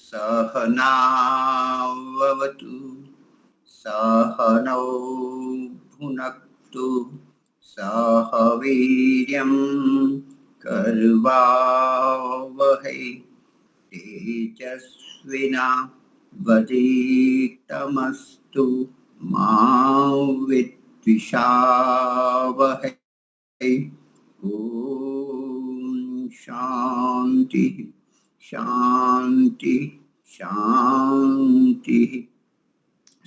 सहनावतु सहनौ भुनक्तु सह वीर्यं करवावहै तेजस्विनावधीतमस्तु मा विद्विषावहै। ओम शांति शांति शांति।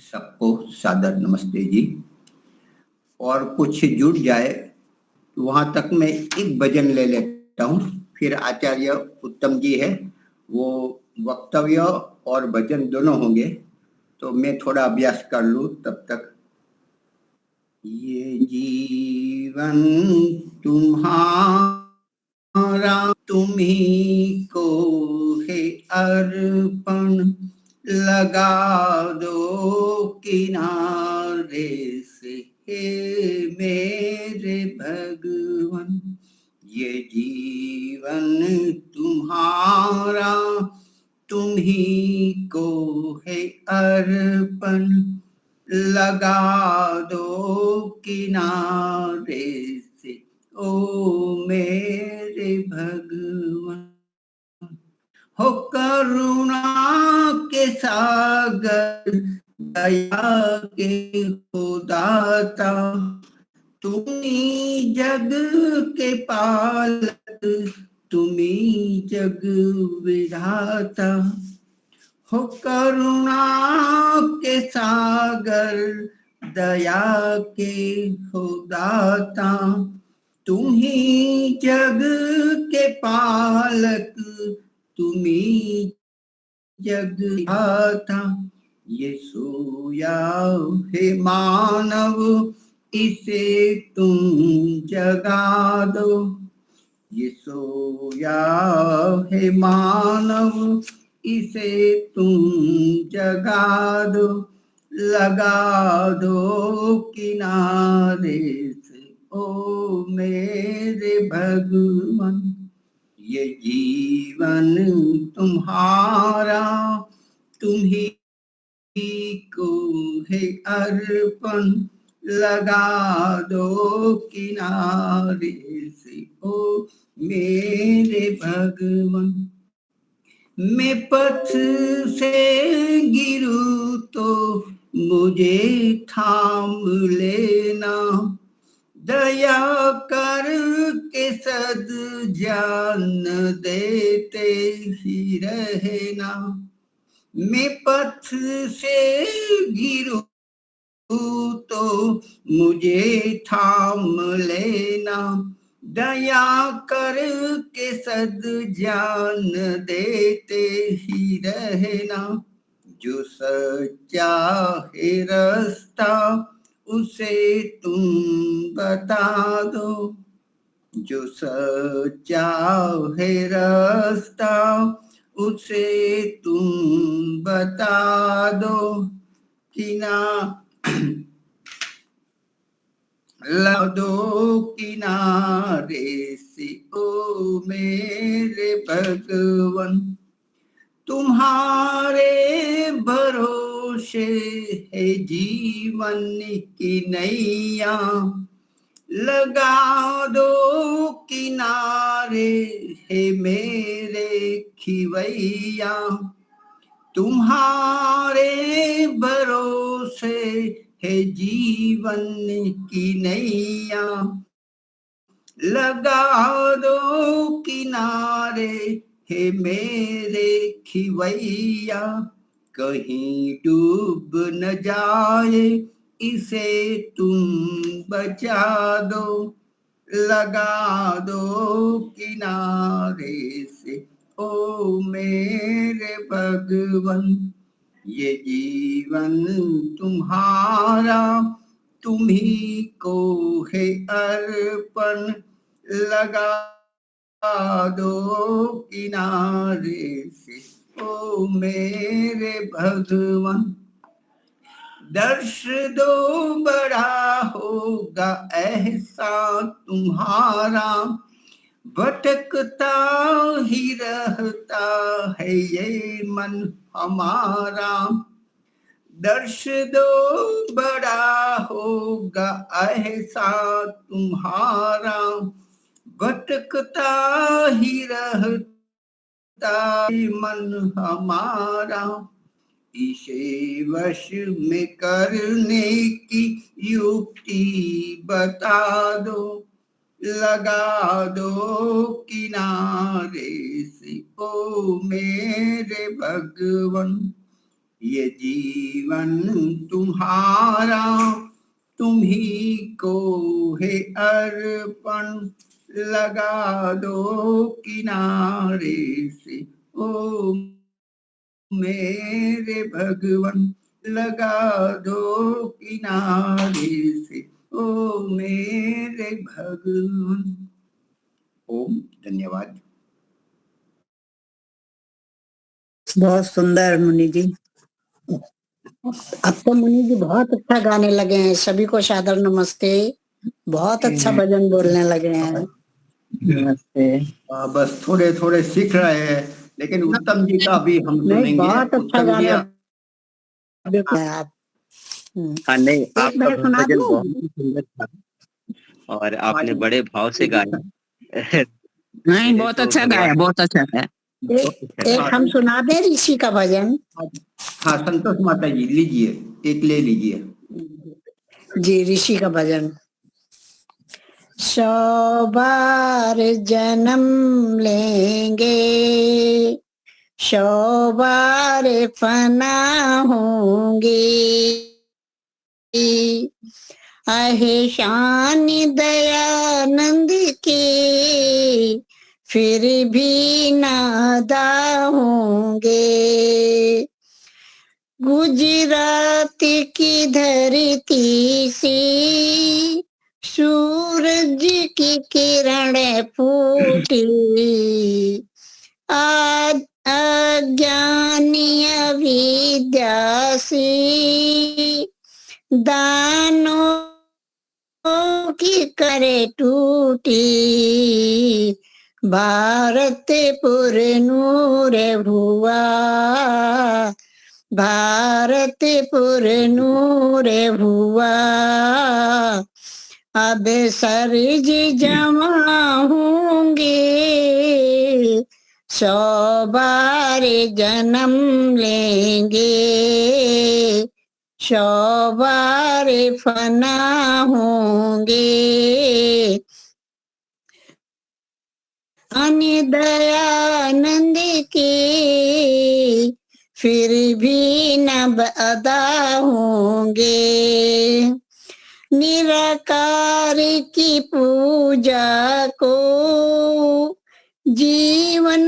सबको सादर नमस्ते जी। और कुछ जुड़ जाए तो वहां तक मैं एक भजन ले लेता हूँ, फिर आचार्य उत्तम जी है, वो वक्तव्य और भजन दोनों होंगे, तो मैं थोड़ा अभ्यास कर लूँ तब तक। ये जीवन तुम्हारा तुम्ही को है अर्पण, लगा दो किनारे से हे मेरे भगवन। ये जीवन तुम्हारा तुम्ही को है अर्पण, लगा दो किनारे से ओ मेरे भगवान। हो करुणा के सागर दया के हो दाता, तुम्ही जग के पालक तुम्ही जग विधाता। हो करुणा के सागर दया के हो दाता, तुम्ही जग के पालक तुम्ही जग विधाता। ये सोया है मानव इसे तुम जगा दो, ये सोया है मानव इसे तुम जगा दो, लगा दो किनारे से ओ मेरे भगवान। ये जीवन तुम्हारा तुम्ही को है अर्पण, लगा दो किनारे से ओ मेरे भगवान। मैं पथ से गिरूं तो मुझे थाम लेना, दया कर के सद जान देते ही रहना। मैं पथ से गिरूं तो मुझे थाम लेना, दया कर के सद जान देते ही रहना। जो सच्चा है रास्ता उसे तुम बता दो, जो सच्चा है रास्ता उसे तुम बता दो, ला दो किनारे से ओ मेरे भगवन। तुम्हारे भरोसे है जीवन की नैया, लगा दो किनारे है मेरे खिवैया। तुम्हारे भरोसे है जीवन की नैया, लगा दो किनारे हे मेरे खिवैया। कहीं डूब न जाए इसे तुम बचा दो, लगा दो किनारे से ओ मेरे भगवन। ये जीवन तुम्हारा तुम्ही को है अर्पण, लगा दो किनारे से ओ मेरे भगवन। दर्श दो बड़ा होगा एहसान तुम्हारा, भटकता ही रहता है ये मन हमारा, दर्श दो बड़ा होगा ऐसा तुम्हारा, भटकता ही रहता है मन हमारा, इसे वश में करने की युक्ति बता दो, लगा दो किनारे से ओ मेरे भगवन, ये जीवन तुम्हारा तुम ही को है अर्पण, लगा दो किनारे से ओ मेरे भगवन, लगा दो किनारे से ओ मेरे भगवन। ओम धन्यवाद। बहुत सुंदर मुनि जी। अब तो मुनि जी बहुत अच्छा गाने लगे हैं, सभी को सादर नमस्ते। बहुत अच्छा भजन बोलने लगे हैं। नमस्ते। बस थोड़े थोड़े सीख रहे हैं, लेकिन उत्तम जी का भी हम सुनेंगे। बहुत अच्छा गाना आप। हाँ नहीं, आपका मैं सुना भजन दूं? बहुत सुंदर था और आपने बड़े भाव से गाया। नहीं, बहुत अच्छा गाया, बहुत अच्छा गाया। एक हम सुना दे ऋषि का भजन। हाँ संतोष माता जी लीजिए, एक ले लीजिए जी। ऋषि का भजन। 100 बार जन्म लेंगे, 100 बार फना होंगे, आहे शान दयानंद के फिर भी नादा होंगे। गुजरात की धरती से सूरज की किरण फूटी, आज अज्ञानी अविद्या से दानों की करे टूटी, भारतपुर नूर हुआ, भारतपुर नूर हुआ, अब सरज जमा होंगे, 100 बार जन्म लेंगे, 100 बार फना होंगे, अन्य दयानंद के फिर भी न अदा होंगे। निराकार की पूजा को जीवन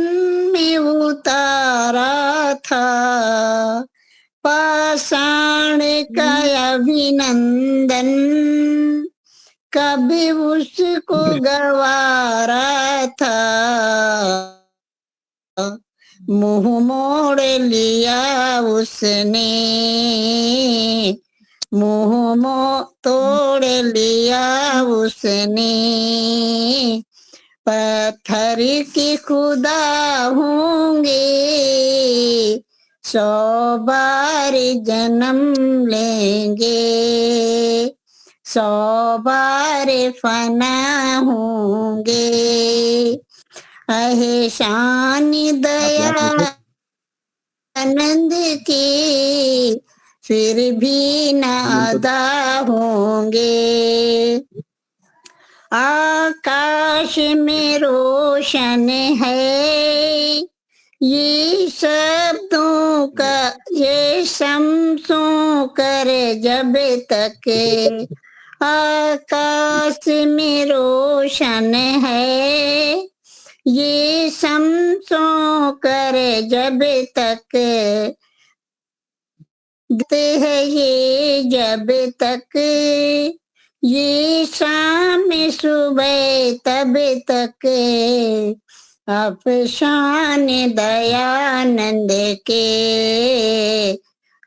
में उतारा था, पाषाण का अभिनंदन कभी उसको गवारा था, मुंह मोड़ लिया उसने, मुंह तोड़ लिया उसने, पत्थर की खुदा होंगे, 100 बार जन्म लेंगे, 100 बार फना होंगे, आहे शान दया आनंद की फिर भी न अदा होंगे। आकाश में रोशन है ये शब्दों का, ये शम्सों कर जब तक, आकाश में रोशन है ये शम्सों कर जब तक, दिखते हैं ये जब तक, ये शाम सुबह तब तक, अफशान दयानंद के,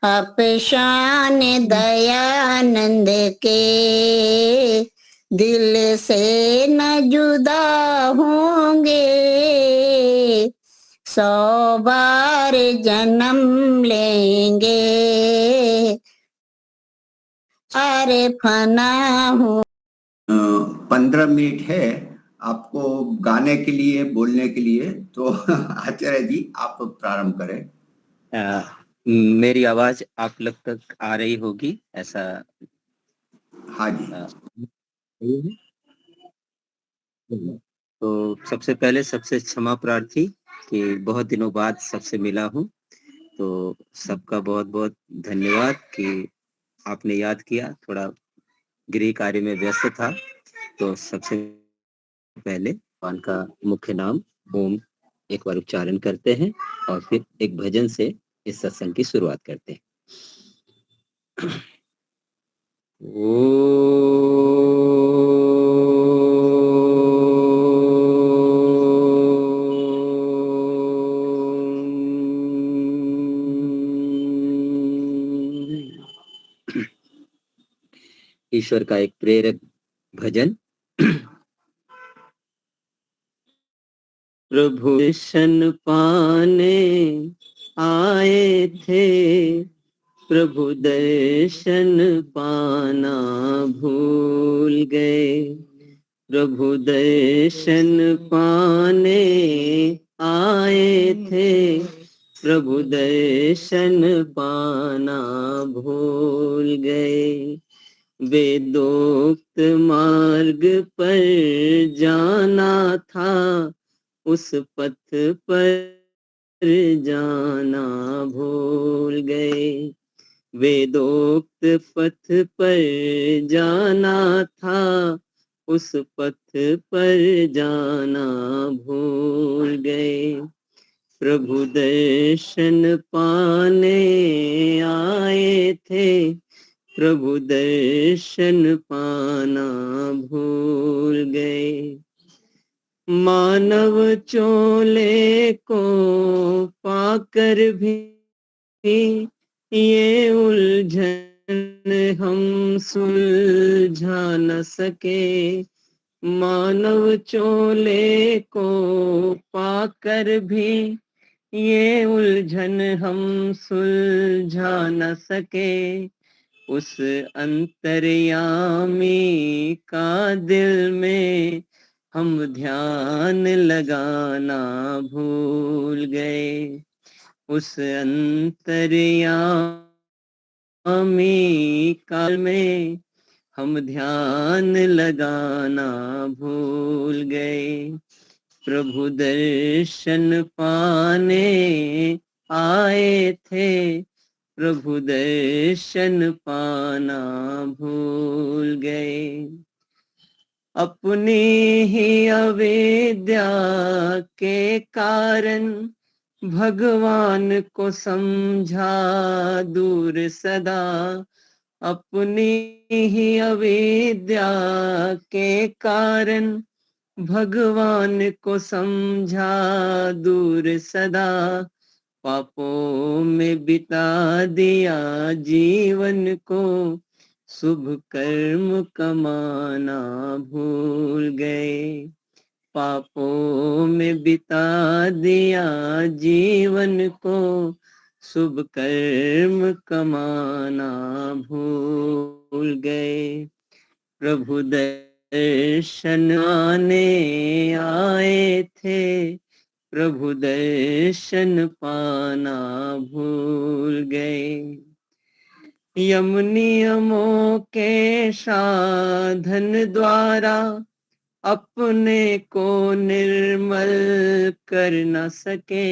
अफशान दयानंद के, दिल से न जुदा हो 100 बार जन्म लेंगे, अरे फना हूँ। 15 मिनट है आपको गाने के लिए, बोलने के लिए, तो आचार्य जी आप प्रारंभ करें। मेरी आवाज आप लोग तक आ रही होगी ऐसा? हाँ जी। तो सबसे पहले सबसे क्षमा प्रार्थी कि बहुत दिनों बाद सबसे मिला हूँ, तो सबका बहुत बहुत धन्यवाद कि आपने याद किया। थोड़ा गृह कार्य में व्यस्त था, तो सबसे पहले भगवान का मुख्य नाम ओम एक बार उच्चारण करते हैं और फिर एक भजन से इस सत्संग की शुरुआत करते हैं। ईश्वर का एक प्रेरक भजन। प्रभु दर्शन पाने आए थे, प्रभु दर्शन पाना भूल गए, प्रभु दर्शन पाने आए थे, प्रभु दर्शन पाना भूल गए, वेदोक्त मार्ग पर जाना था, उस पथ पर जाना भूल गए, वेदोक्त पथ पर जाना था, उस पथ पर जाना भूल गए, प्रभु दर्शन पाने आए थे, प्रभु दर्शन पाना भूल गए, मानव चोले को पाकर भी ये उलझन हम सुलझा न सके, मानव चोले को पाकर भी ये उलझन हम सुलझा न सके, उस अंतर्यामी का दिल में हम ध्यान लगाना भूल गए, उस अंतर्यामी काल में हम ध्यान लगाना भूल गए, प्रभु दर्शन पाने आए थे, प्रभु दर्शन पाना भूल गए, अपनी ही अविद्या के कारण भगवान को समझा दूर सदा, अपनी ही अविद्या के कारण भगवान को समझा दूर सदा, पापों में बिता दिया जीवन को, शुभ कर्म कमाना भूल गए, पापों में बिता दिया जीवन को, शुभ कर्म कमाना भूल गए, प्रभु दर्शन आने आए थे, प्रभु दर्शन पाना भूल गए, यम नियमों के साधन द्वारा अपने को निर्मल कर न सके,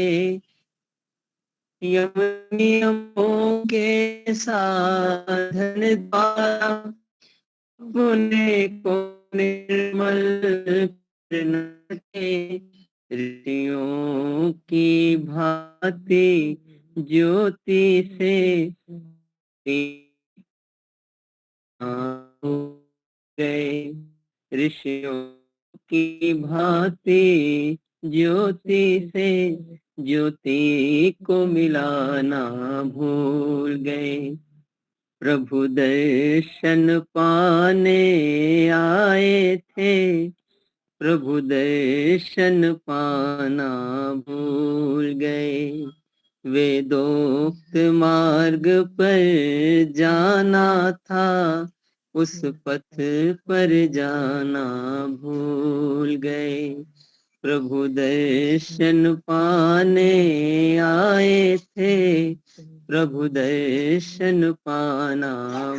यम नियमों के साधन द्वारा अपने को निर्मल कर न सके, ऋषियों की भांति ज्योति से गए, ऋषियों की भांति ज्योति से ज्योति को मिलाना भूल गए, प्रभु दर्शन पाने आए थे, प्रभु दर्शन पाना भूल गए, वेदोक्त मार्ग पर जाना था, उस पथ पर जाना भूल गए। प्रभु दर्शन पाने आए थे, प्रभु दर्शन पाना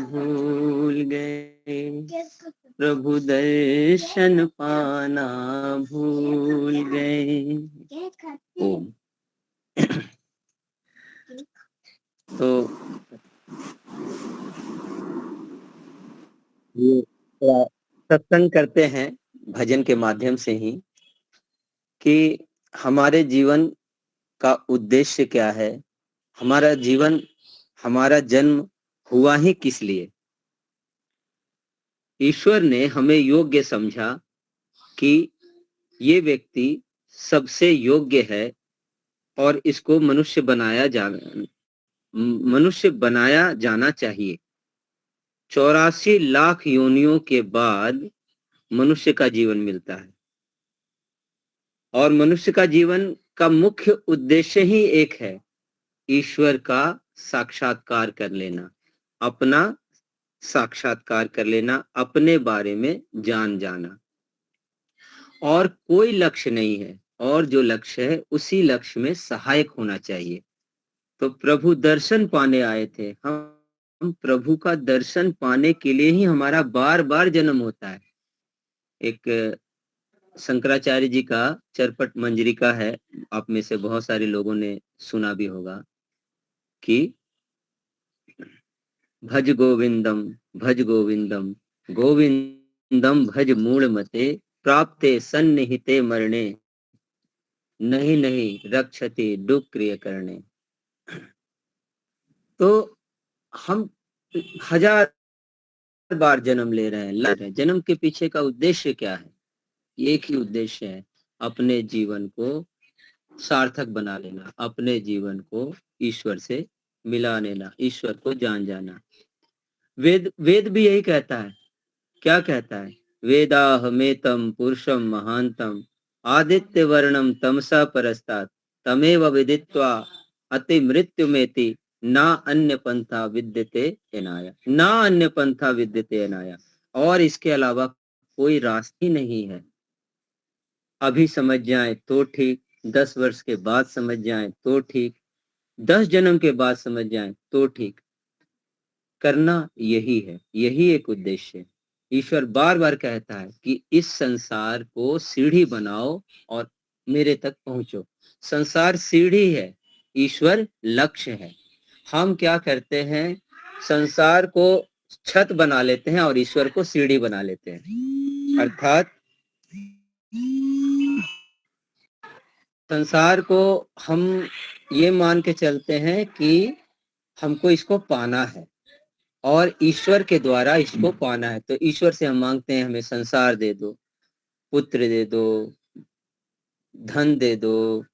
भूल गए, प्रभु दर्शन पाना भूल गए। ओम। तो ये थोड़ा सत्संग करते हैं भजन के माध्यम से ही कि हमारे जीवन का उद्देश्य क्या है, हमारा जीवन, हमारा जन्म हुआ ही किस लिए। ईश्वर ने हमें योग्य समझा कि ये व्यक्ति सबसे योग्य है और इसको मनुष्य बनाया जाना चाहिए। 84 लाख योनियों के बाद मनुष्य का जीवन मिलता है और मनुष्य का जीवन का मुख्य उद्देश्य ही एक है, ईश्वर का साक्षात्कार कर लेना, अपना साक्षात्कार कर लेना, अपने बारे में जान जाना, और कोई लक्ष्य नहीं है, और जो लक्ष्य है उसी लक्ष्य में सहायक होना चाहिए। तो प्रभु दर्शन पाने आए थे, हम प्रभु का दर्शन पाने के लिए ही हमारा बार बार जन्म होता है। एक शंकराचार्य जी का चरपट मंजरिका है, आप में से बहुत सारे लोगों ने सुना भी होगा कि भज गोविंदम, भज गोविंदम, गोविंदम भज मूढ़मते, प्राप्ते सन्निहिते मरणे, नहीं नहीं रक्षति डुक्रिय करणे। तो हम हजार बार जन्म ले रहे हैं, जन्म के पीछे का उद्देश्य क्या है? एक ही उद्देश्य है, अपने जीवन को सार्थक बना लेना, अपने जीवन को ईश्वर से मिला लेना, ईश्वर को जान जाना। वेद भी यही कहता है। क्या कहता है? वेदाहमेतम पुरुषम महांतम, आदित्य वर्णम तमसा परस्तात्, तमेव विदित्वा अति मृत्युमेति, ना अन्य पंथा विद्यते अनाया, ना अन्य पंथा विद्यते अनाया। और इसके अलावा कोई रास्ता ही नहीं है। अभी समझ जाए तो ठीक, 10 वर्ष के बाद समझ जाए तो ठीक, 10 जन्म के बाद समझ जाए तो ठीक, करना यही है, यही एक उद्देश्य है। ईश्वर बार बार कहता है कि इस संसार को सीढ़ी बनाओ और मेरे तक पहुंचो। संसार सीढ़ी है, ईश्वर लक्ष्य है। हम क्या करते हैं? संसार को छत बना लेते हैं और ईश्वर को सीढ़ी बना लेते हैं। अर्थात संसार को हम ये मान के चलते हैं कि हमको इसको पाना है और ईश्वर के द्वारा इसको पाना है। तो ईश्वर से हम मांगते हैं, हमें संसार दे दो, पुत्र दे दो, धन दे दो,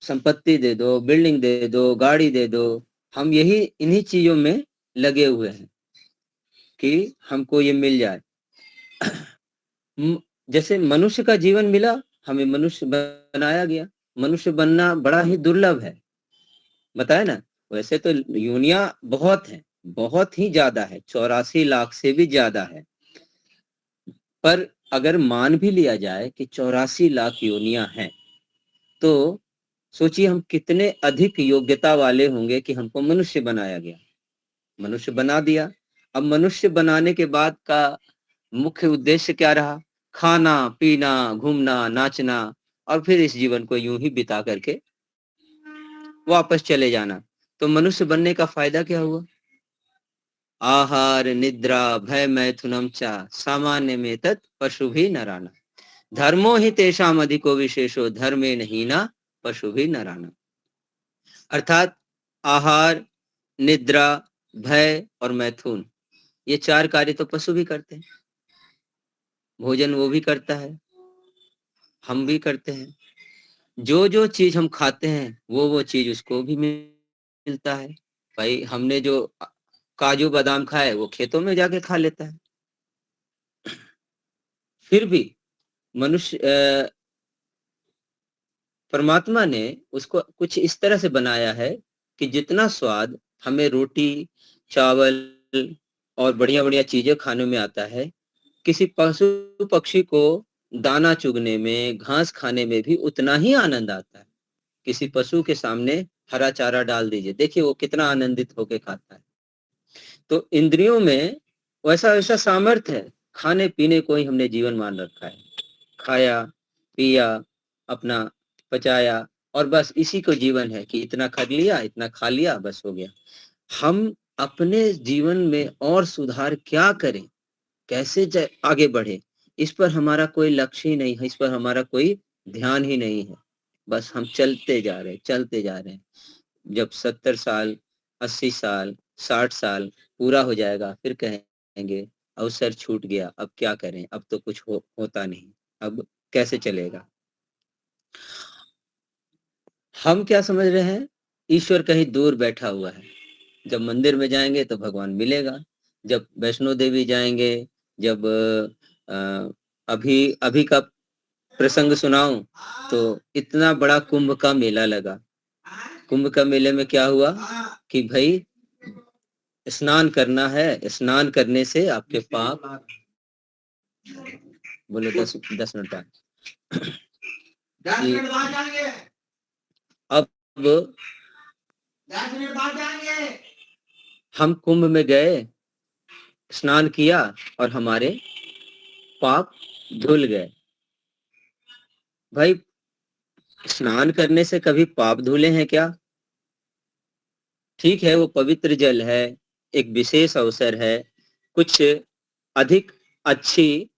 संपत्ति दे दो, बिल्डिंग दे दो, गाड़ी दे दो। हम यही इन्हीं चीजों में लगे हुए हैं कि हमको ये मिल जाए। जैसे मनुष्य का जीवन मिला, हमें मनुष्य बनाया गया। मनुष्य बनना बड़ा ही दुर्लभ है, बताया ना। वैसे तो योनियां बहुत हैं, बहुत ही ज्यादा है, 84 लाख से भी ज्यादा है। पर अगर मान भी लिया जाए कि 84 लाख योनियां हैं, तो सोचिए हम कितने अधिक योग्यता वाले होंगे कि हमको मनुष्य बनाया गया, मनुष्य बना दिया। अब मनुष्य बनाने के बाद का मुख्य उद्देश्य क्या रहा? खाना, पीना, घूमना, नाचना, और फिर इस जीवन को यूं ही बिता करके वापस चले जाना। तो मनुष्य बनने का फायदा क्या हुआ? आहार निद्रा भय मैथुनम चा, सामान्य में तत् पशु भी नराना, धर्मो ही तेषाम अधिको विशेषो, धर्मे नहीं ना पशु भी नराना। अर्थात आहार, निद्रा, भय और मैथुन, ये 4 कार्य तो पशु भी करते हैं। भोजन वो भी करता है, हम भी करते हैं। जो जो चीज हम खाते हैं वो चीज उसको भी मिलता है। भाई हमने जो काजू बादाम खाए वो खेतों में जाके खा लेता है। फिर भी मनुष्य परमात्मा ने उसको कुछ इस तरह से बनाया है कि जितना स्वाद हमें रोटी, चावल और बढ़िया-बढ़िया चीजें खाने में आता है, किसी पशु पक्षी को दाना चुगने में, घास खाने में भी उतना ही आनंद आता है। किसी पशु के सामने हरा चारा डाल दीजिए, देखिए वो कितना आनंदित होके खाता है। तो इंद्रियों में वैसा-वैसा सामर्थ्य है, खाने-पीने को ही हमने जीवन मान रखा है। खाया, पिया, अपना पचाया और बस इसी को जीवन है कि इतना कर लिया, इतना खा लिया, बस हो गया। हम अपने जीवन में और सुधार क्या करें? कैसे आगे बढ़े, इस पर हमारा कोई लक्ष्य ही नहीं है, इस पर हमारा कोई ध्यान ही नहीं है। बस हम चलते जा रहे हैं, चलते जा रहे हैं। जब 70 साल, 80 साल, 60 साल पूरा हो जाएगा, फिर कहेंगे अवसर छूट गया, अब क्या करें, अब तो कुछ होता नहीं, अब कैसे चलेगा। हम क्या समझ रहे हैं, ईश्वर कहीं दूर बैठा हुआ है। जब मंदिर में जाएंगे तो भगवान मिलेगा, जब वैष्णो देवी जाएंगे, जब अभी अभी का प्रसंग सुनाऊं तो इतना बड़ा कुंभ का मेला लगा। कुंभ का मेले में क्या हुआ कि भाई स्नान करना है, स्नान करने से आपके पाप, बोलो 10 मिनट बाद अब हम कुंभ में गए, स्नान किया और हमारे पाप धुल गए। भाई स्नान करने से कभी पाप धुले हैं क्या? ठीक है, वो पवित्र जल है, एक विशेष अवसर है, कुछ अधिक अच्छी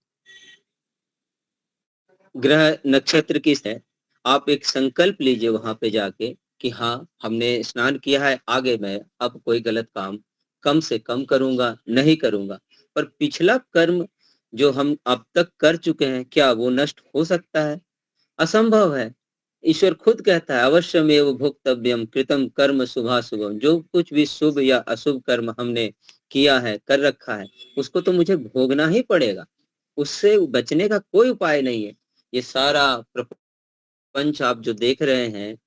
ग्रह नक्षत्र की है। आप एक संकल्प लीजिए वहां पे जाके कि हाँ, हमने स्नान किया है, आगे मैं अब कोई गलत काम कम से कम करूंगा, नहीं करूंगा। पर पिछला कर्म जो हम अब तक कर चुके हैं, क्या वो नष्ट हो सकता है? असंभव है। ईश्वर खुद कहता है अवश्यमेव भोक्तव्यम कृतम कर्म शुभाशुभम। जो कुछ भी शुभ या अशुभ कर्म हमने किया है, कर रखा है, उसको तो मुझे भोगना ही पड़ेगा, उससे बचने का कोई उपाय नहीं है। ये सारा प्रपंच आप जो देख रहे हैं,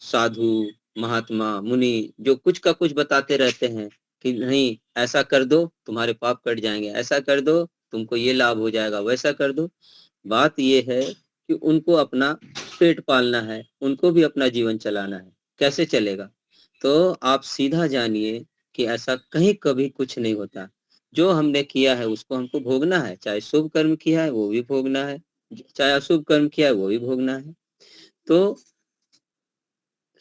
साधु, महात्मा, मुनि जो कुछ का कुछ बताते रहते हैं कि नहीं ऐसा कर दो तुम्हारे पाप कट जाएंगे, ऐसा कर दो तुमको ये लाभ हो जाएगा, वैसा कर दो। बात ये है कि उनको अपना पेट पालना है, उनको भी अपना जीवन चलाना है, कैसे चलेगा? तो आप सीधा जानिए कि ऐसा कहीं कभी कुछ नहीं होता। जो हमने किया है उसको हमको भोगना है, चाहे शुभ कर्म किया है वो भी भोगना है, चाहे अशुभ कर्म किया है वो भी भोगना है। तो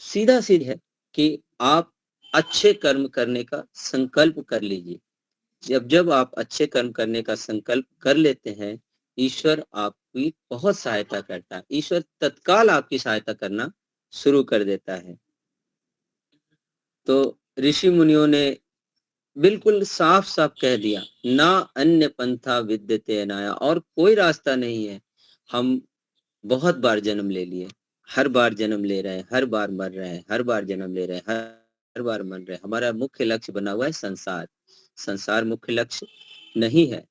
सीधा सीधा है कि आप अच्छे कर्म करने का संकल्प कर लीजिए। जब जब आप अच्छे कर्म करने का संकल्प कर लेते हैं, ईश्वर आपकी बहुत सहायता करता है। ईश्वर तत्काल आपकी सहायता करना शुरू कर देता है। तो ऋषि मुनियों ने बिल्कुल साफ साफ कह दिया, ना अन्य पंथा विद्यते अनाया, और कोई रास्ता नहीं है। हम बहुत बार जन्म ले लिए, हर बार जन्म ले रहे हैं, हर बार मर रहे हैं, हर बार जन्म ले रहे हैं, हर बार मर रहे हैं। हमारा मुख्य लक्ष्य बना हुआ है संसार। संसार मुख्य लक्ष्य नहीं है,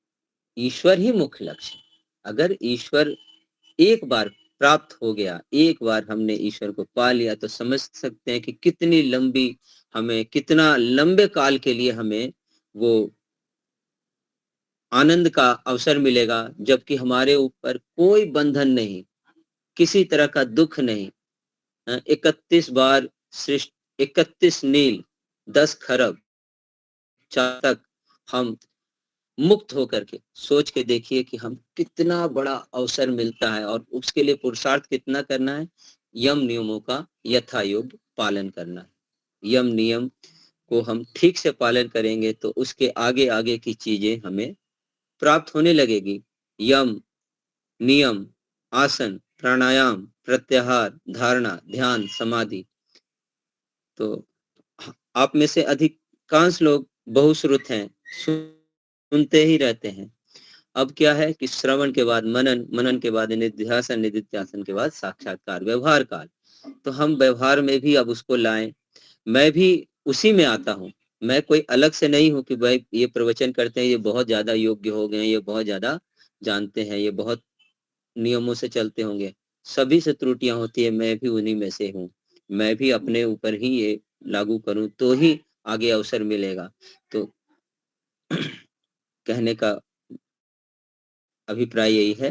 ईश्वर ही मुख्य लक्ष्य है। अगर ईश्वर एक बार प्राप्त हो गया, एक बार हमने ईश्वर को पा लिया, तो समझ सकते हैं कि कितनी लंबी हमें, कितना लंबे काल के लिए हमें वो आनंद का अवसर मिलेगा, जबकि हमारे ऊपर कोई बंधन नहीं, किसी तरह का दुख नहीं। 31 बार सृष्टि, 31 नील, 10 खरब तक हम मुक्त होकर के सोच के देखिए कि हम कितना बड़ा अवसर मिलता है, और उसके लिए पुरुषार्थ कितना करना है। यम नियमों का यथा योग्य पालन करना है। यम नियम को हम ठीक से पालन करेंगे तो उसके आगे आगे की चीजें हमें प्राप्त होने लगेगी। यम, नियम, आसन, प्राणायाम, प्रत्याहार, धारणा, ध्यान, समाधि। तो आप में से अधिकांश लोग बहुश्रुत हैं, सुनते ही रहते हैं। अब क्या है कि श्रवण के बाद मनन, मनन के बाद निधिध्यासन, निधिध्यासन के बाद साक्षात्कार, व्यवहार काल। तो हम व्यवहार में भी अब उसको लाएं। मैं भी उसी में आता हूँ। मैं कोई अलग से नहीं हूँ कि भाई ये प्रवचन करते हैं, ये बहुत ज्यादा योग्य हो गए, ये बहुत ज्यादा जानते हैं, ये बहुत नियमों से चलते होंगे, सभी से त्रुटियां होती है, मैं भी उन्हीं में से हूँ। मैं भी अपने ऊपर ही ये लागू करूँ तो ही आगे अवसर मिलेगा। तो कहने का अभिप्राय यही है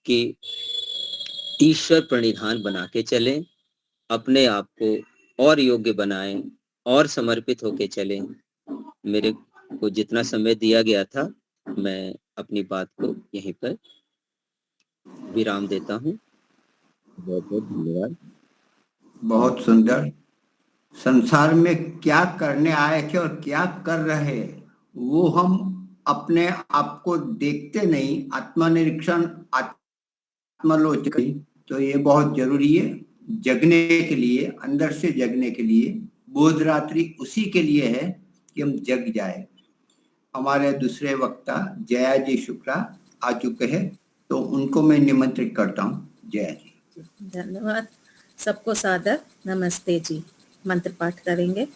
कि ईश्वर प्रणिधान बना के चलें, अपने आप को और योग्य बनाएँ और समर्पित होके चलें। मेरे को जितना समय दिया गया था, मैं अपनी बात को यहीं पर विराम देता हूँ। बहुत-बहुत धन्यवाद। बहुत सुंदर। संसार में क्या करने आए थे और क्या कर रहे हैं, वो हम अपने आप को देखते नहीं। आत्मनिरीक्षण, आत्मालोचना, तो ये बहुत जरूरी है जगने के लिए, अंदर से जगने के लिए। बोध रात्रि उसी के लिए है कि हम जग जाए। हमारे दूसरे वक्ता जया जी शुक्ला आ चुके हैं, तो उनको मैं निमंत्रित करता हूँ। जया जी। धन्यवाद। सबको सादर नमस्ते जी। मंत्र पाठ करेंगे।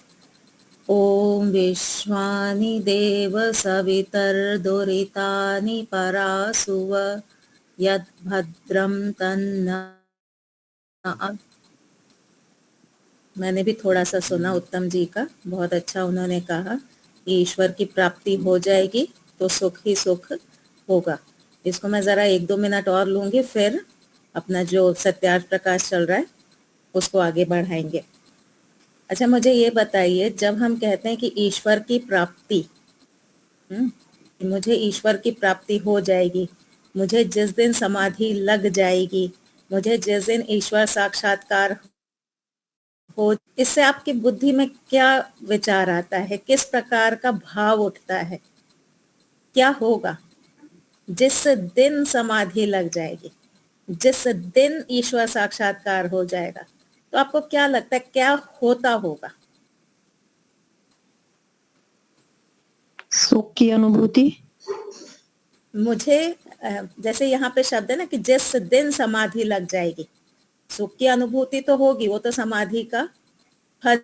ओम विश्वानि देव सवितर्दुरितानि परासुव यद् भद्रं तन्न। मैंने भी थोड़ा सा सुना उत्तम जी का, बहुत अच्छा उन्होंने कहा। ईश्वर की प्राप्ति हो जाएगी तो सुख ही सुख होगा। इसको मैं जरा 1-2 मिनट और लूंगी, फिर अपना जो सत्यार्थ प्रकाश चल रहा है उसको आगे बढ़ाएंगे। अच्छा, मुझे ये बताइए, जब हम कहते हैं कि ईश्वर की प्राप्ति, मुझे ईश्वर की प्राप्ति हो जाएगी, मुझे जिस दिन समाधि लग जाएगी, मुझे जिस दिन ईश्वर साक्षात्कार हो, इससे आपकी बुद्धि में क्या विचार आता है? किस प्रकार का भाव उठता है? क्या होगा जिस दिन समाधि लग जाएगी, जिस दिन ईश्वर साक्षात्कार हो जाएगा? तो आपको क्या लगता है क्या होता होगा? सुख की अनुभूति। मुझे जैसे यहाँ पे शब्द है ना कि जिस दिन समाधि लग जाएगी, सुख की अनुभूति तो होगी, वो तो समाधि का फल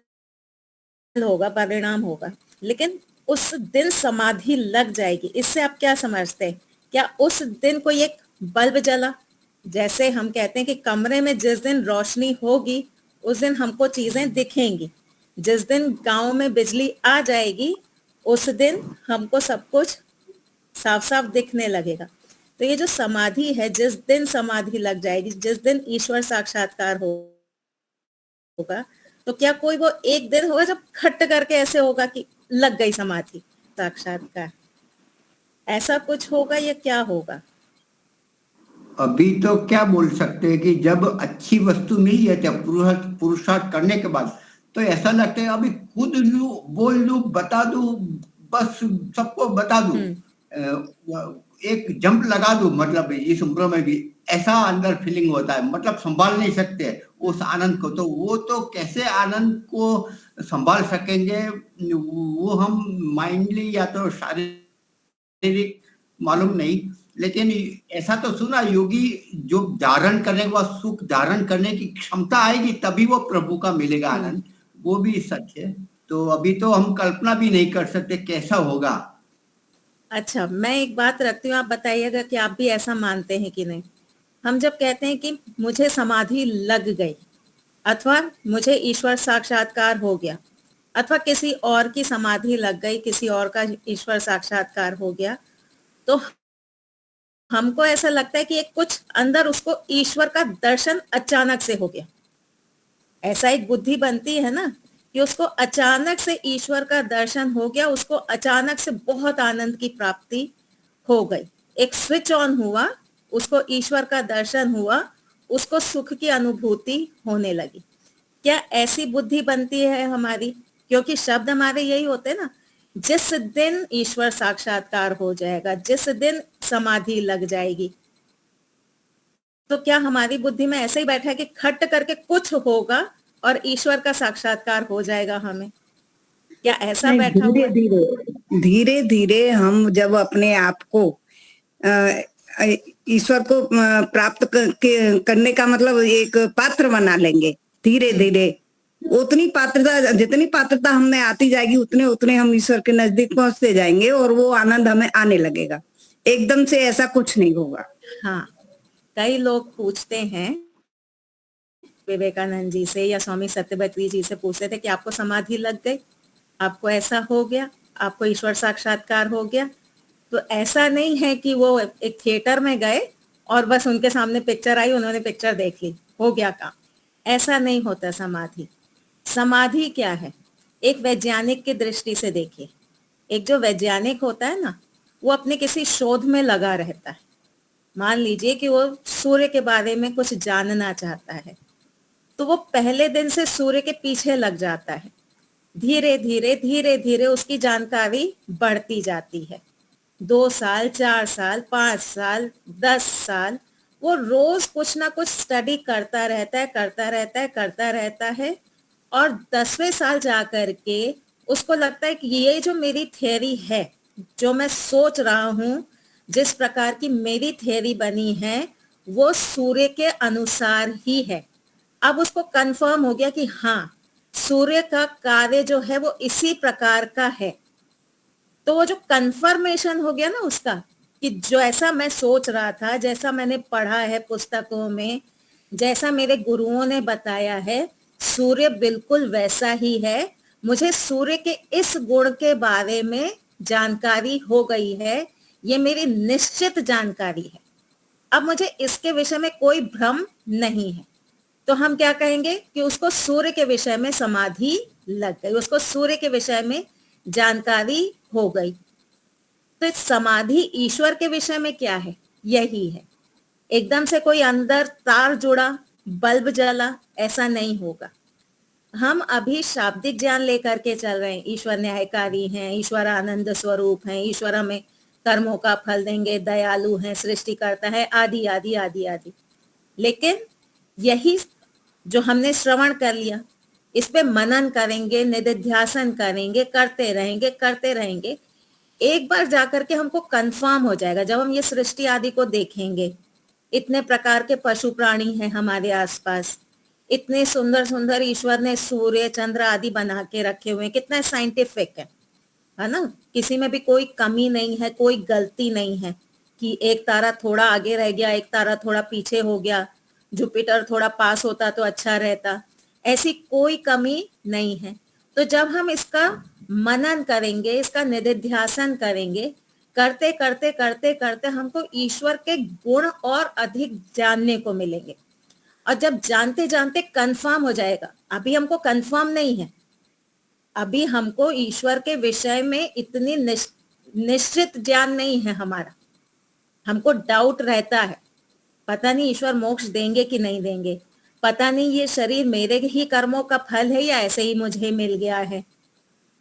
होगा, परिणाम होगा, लेकिन उस दिन समाधि लग जाएगी, इससे आप क्या समझते हैं? क्या उस दिन कोई एक बल्ब जला? जैसे हम कहते हैं कि कमरे में जिस दिन रोशनी होगी उस दिन हमको चीजें दिखेंगी, जिस दिन गांव में बिजली आ जाएगी उस दिन हमको सब कुछ साफ साफ दिखने लगेगा। तो ये जो समाधि है, जिस दिन समाधि लग जाएगी, जिस दिन ईश्वर साक्षात्कार होगा, तो क्या कोई वो एक दिन होगा जब खट करके ऐसे होगा कि लग गई समाधि साक्षात्कार? ऐसा कुछ होगा या क्या होगा? अभी तो क्या बोल सकते हैं कि जब अच्छी वस्तु मिल जाती है पुरुषार्थ करने के बाद, तो ऐसा लगता है अभी खुद लू, बोल लू, बता दू, बस सबको बता दू, एक जंप लगा दू, मतलब इस उम्र में भी ऐसा अंदर फीलिंग होता है। मतलब संभाल नहीं सकते उस आनंद को। तो वो तो कैसे आनंद को संभाल सकेंगे, वो हम माइंडली या तो शारीरिक मालूम नहीं, लेकिन ऐसा तो सुना, योगी जो धारण करने के बाद सुख धारण करने की क्षमता आएगी तभी वो प्रभु का मिलेगा आनंद। वो भी सच है। तो अभी तो हम कल्पना भी नहीं कर सकते कैसा होगा। अच्छा, मैं एक बात रखती हूँ, आप बताइएगा कि आप भी ऐसा मानते हैं कि नहीं। हम जब कहते हैं कि मुझे समाधि लग गई, अथवा मुझे ईश्वर साक्षात्कार हो गया, अथवा किसी और की समाधि लग गई, किसी और का ईश्वर साक्षात्कार हो गया, तो हमको ऐसा लगता है कि एक कुछ अंदर उसको ईश्वर का दर्शन अचानक से हो गया। ऐसा एक बुद्धि बनती है ना कि उसको अचानक से ईश्वर का दर्शन हो गया, उसको अचानक से बहुत आनंद की प्राप्ति हो गई, एक स्विच ऑन हुआ, उसको ईश्वर का दर्शन हुआ, उसको सुख की अनुभूति होने लगी। क्या ऐसी बुद्धि बनती है हमारी? क्योंकि शब्द हमारे यही होते हैं ना, जिस दिन ईश्वर साक्षात्कार हो जाएगा, जिस दिन समाधि लग जाएगी। तो क्या हमारी बुद्धि में ऐसे ही बैठा है कि खट करके कुछ होगा और ईश्वर का साक्षात्कार हो जाएगा हमें? क्या ऐसा बैठा हुआ है? धीरे धीरे हम जब अपने आप को ईश्वर को प्राप्त करने का मतलब एक पात्र बना लेंगे, धीरे धीरे उतनी पात्रता, जितनी पात्रता हमें आती जाएगी उतने उतने हम ईश्वर के नजदीक पहुंचते जाएंगे और वो आनंद हमें आने लगेगा। एकदम से ऐसा कुछ नहीं होगा। हाँ, कई लोग पूछते हैं विवेकानंद जी से या स्वामी सत्यव्रती जी से पूछते थे कि आपको समाधि लग गई, आपको ऐसा हो गया, आपको ईश्वर साक्षात्कार हो गया। तो ऐसा नहीं है कि वो एक थिएटर में गए और बस उनके सामने पिक्चर आई, उन्होंने पिक्चर देख ली, हो गया काम। ऐसा नहीं होता समाधि। समाधि क्या है? एक वैज्ञानिक की दृष्टि से देखिए, एक जो वैज्ञानिक होता है ना, वो अपने किसी शोध में लगा रहता है। मान लीजिए कि वो सूर्य के बारे में कुछ जानना चाहता है, तो वो पहले दिन से सूर्य के पीछे लग जाता है। धीरे धीरे धीरे धीरे उसकी जानकारी बढ़ती जाती है। 2 साल, 4 साल, 5 साल, 10 साल, वो रोज कुछ ना कुछ स्टडी करता रहता है, करता रहता है, करता रहता है। और 10वें साल जाकर के उसको लगता है कि ये जो मेरी थियरी है, जो मैं सोच रहा हूँ, जिस प्रकार की मेरी थियरी बनी है, वो सूर्य के अनुसार ही है। अब उसको कंफर्म हो गया कि हाँ, सूर्य का कार्य जो है वो इसी प्रकार का है। तो वो जो कंफर्मेशन हो गया ना उसका, कि जो ऐसा मैं सोच रहा था, जैसा मैंने पढ़ा है पुस्तकों में, जैसा मेरे गुरुओं ने बताया है, सूर्य बिल्कुल वैसा ही है। मुझे सूर्य के इस गुण के बारे में जानकारी हो गई है, ये मेरी निश्चित जानकारी है। अब मुझे इसके विषय में कोई भ्रम नहीं है। तो हम क्या कहेंगे कि उसको सूर्य के विषय में समाधि लग गई, उसको सूर्य के विषय में जानकारी हो गई। तो समाधि ईश्वर के विषय में क्या है? यही है। एकदम से कोई अंदर तार जुड़ा, बल्ब जला, ऐसा नहीं होगा। हम अभी शाब्दिक ज्ञान लेकर के चल रहे हैं, ईश्वर न्यायकारी हैं, ईश्वर आनंद स्वरूप हैं, ईश्वर हमें कर्मों का फल देंगे, दयालु हैं, सृष्टि करता है, आदि आदि आदि आदि। लेकिन यही जो हमने श्रवण कर लिया, इस पे मनन करेंगे, निधिध्यासन करेंगे, करते रहेंगे, करते रहेंगे, एक बार जाकर के हमको कंफर्म हो जाएगा। जब हम ये सृष्टि आदि को देखेंगे, इतने प्रकार के पशु प्राणी हैं हमारे आसपास, इतने सुंदर सुंदर ईश्वर ने सूर्य चंद्र आदि बना के रखे हुए हैं, कितना साइंटिफिक है ना? किसी में भी कोई कमी नहीं है, कोई गलती नहीं है कि एक तारा थोड़ा आगे रह गया, एक तारा थोड़ा पीछे हो गया, जुपिटर थोड़ा पास होता तो अच्छा रहता, ऐसी कोई कमी नहीं है। तो जब हम इसका मनन करेंगे, इसका निधिध्यासन करेंगे, करते करते करते करते हमको ईश्वर के गुण और अधिक जानने को मिलेंगे। और जब जानते जानते कंफर्म हो जाएगा, अभी हमको कंफर्म नहीं है, अभी हमको ईश्वर के विषय में इतनी निश्चित ज्ञान नहीं है हमारा, हमको डाउट रहता है, पता नहीं ईश्वर मोक्ष देंगे कि नहीं देंगे, पता नहीं ये शरीर मेरे ही कर्मों का फल है या ऐसे ही मुझे मिल गया है,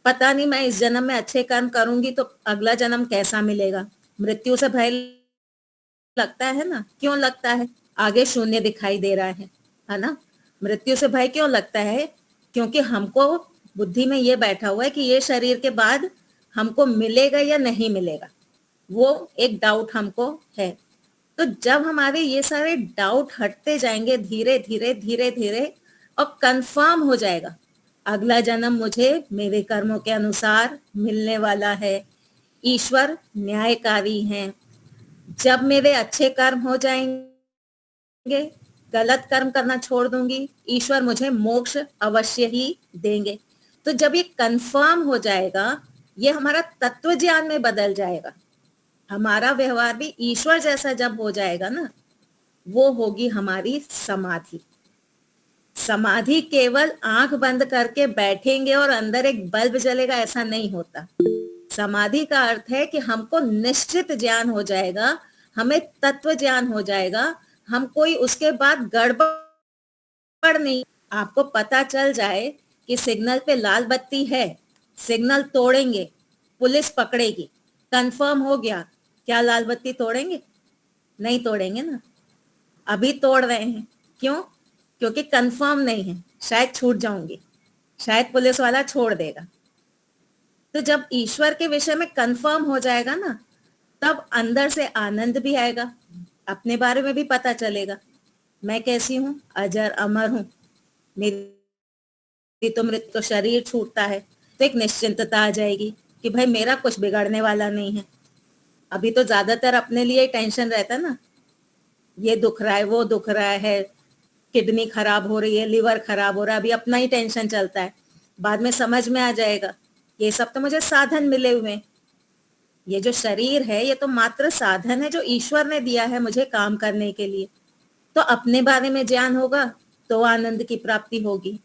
पता नहीं मैं इस जन्म में अच्छे कर्म करूंगी तो अगला जन्म कैसा मिलेगा। मृत्यु से भय लगता है ना? क्यों लगता है? आगे शून्य दिखाई दे रहा है ना? मृत्यु से भय क्यों लगता है? क्योंकि हमको बुद्धि में ये बैठा हुआ है कि ये शरीर के बाद हमको मिलेगा या नहीं मिलेगा, वो एक डाउट हमको है। तो जब हमारे ये सारे डाउट हटते जाएंगे धीरे धीरे धीरे धीरे, और कंफर्म हो जाएगा अगला जन्म मुझे मेरे कर्मों के अनुसार मिलने वाला है, ईश्वर न्यायकारी हैं, जब मेरे अच्छे कर्म हो जाएंगे, गलत कर्म करना छोड़ दूंगी, ईश्वर मुझे मोक्ष अवश्य ही देंगे। तो जब ये कंफर्म हो जाएगा, ये हमारा तत्व ज्ञान में बदल जाएगा, हमारा व्यवहार भी ईश्वर जैसा जब हो जाएगा ना, वो होगी हमारी समाधि। समाधि केवल आंख बंद करके बैठेंगे और अंदर एक बल्ब जलेगा, ऐसा नहीं होता। समाधि का अर्थ है कि हमको निश्चित ज्ञान हो जाएगा, हमें तत्व ज्ञान हो जाएगा, हम कोई उसके बाद गड़बड़ नहीं, आपको पता चल जाए कि सिग्नल पे लाल बत्ती है, सिग्नल तोड़ेंगे, पुलिस पकड़ेगी, कंफर्म हो गया, क्या लाल बत्ती तोड़ेंगे? नहीं तोड़ेंगे ना। अभी तोड़ रहे हैं, क्यों? क्योंकि कंफर्म नहीं है, शायद छूट जाऊंगी, शायद पुलिस वाला छोड़ देगा। तो जब ईश्वर के विषय में कंफर्म हो जाएगा ना, तब अंदर से आनंद भी आएगा, अपने बारे में भी पता चलेगा, मैं कैसी हूँ, अजर अमर हूँ, मेरी तो मृत्यु, शरीर छूटता है, तो एक निश्चिंतता आ जाएगी कि भाई मेरा कुछ बिगड़ने वाला नहीं है। अभी तो ज्यादातर अपने लिए टेंशन रहता है ना, ये दुख रहा है, वो दुख रहा है, किडनी खराब हो रही है, लिवर खराब हो रहा है, अभी अपना ही टेंशन चलता है, बाद में समझ में आ जाएगा ये सब तो मुझे साधन मिले हुए हैं। ये जो शरीर है ये तो मात्र साधन है जो ईश्वर ने दिया है मुझे काम करने के लिए। तो अपने बारे में ज्ञान होगा तो आनंद की प्राप्ति होगी।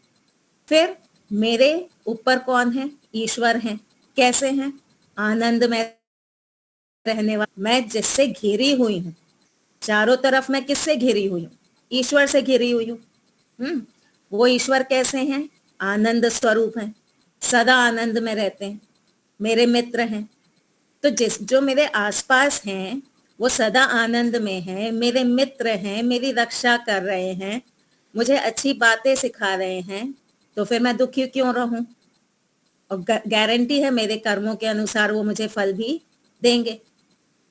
फिर मेरे ऊपर कौन है? ईश्वर हैं। कैसे हैं? आनंद में रहने वाला। मैं जिससे घिरी हुई हूँ, चारों तरफ मैं किससे घिरी हुई हूँ? ईश्वर से घिरी हुई हूँ। वो ईश्वर कैसे हैं? आनंद स्वरूप हैं, सदा आनंद में रहते हैं, मेरे मित्र हैं। तो जो मेरे आसपास हैं वो सदा आनंद में हैं, मेरे मित्र हैं, मेरी रक्षा कर रहे हैं, मुझे अच्छी बातें सिखा रहे हैं, तो फिर मैं दुखी क्यों रहूं? और गारंटी है मेरे कर्मों के अनुसार वो मुझे फल भी देंगे।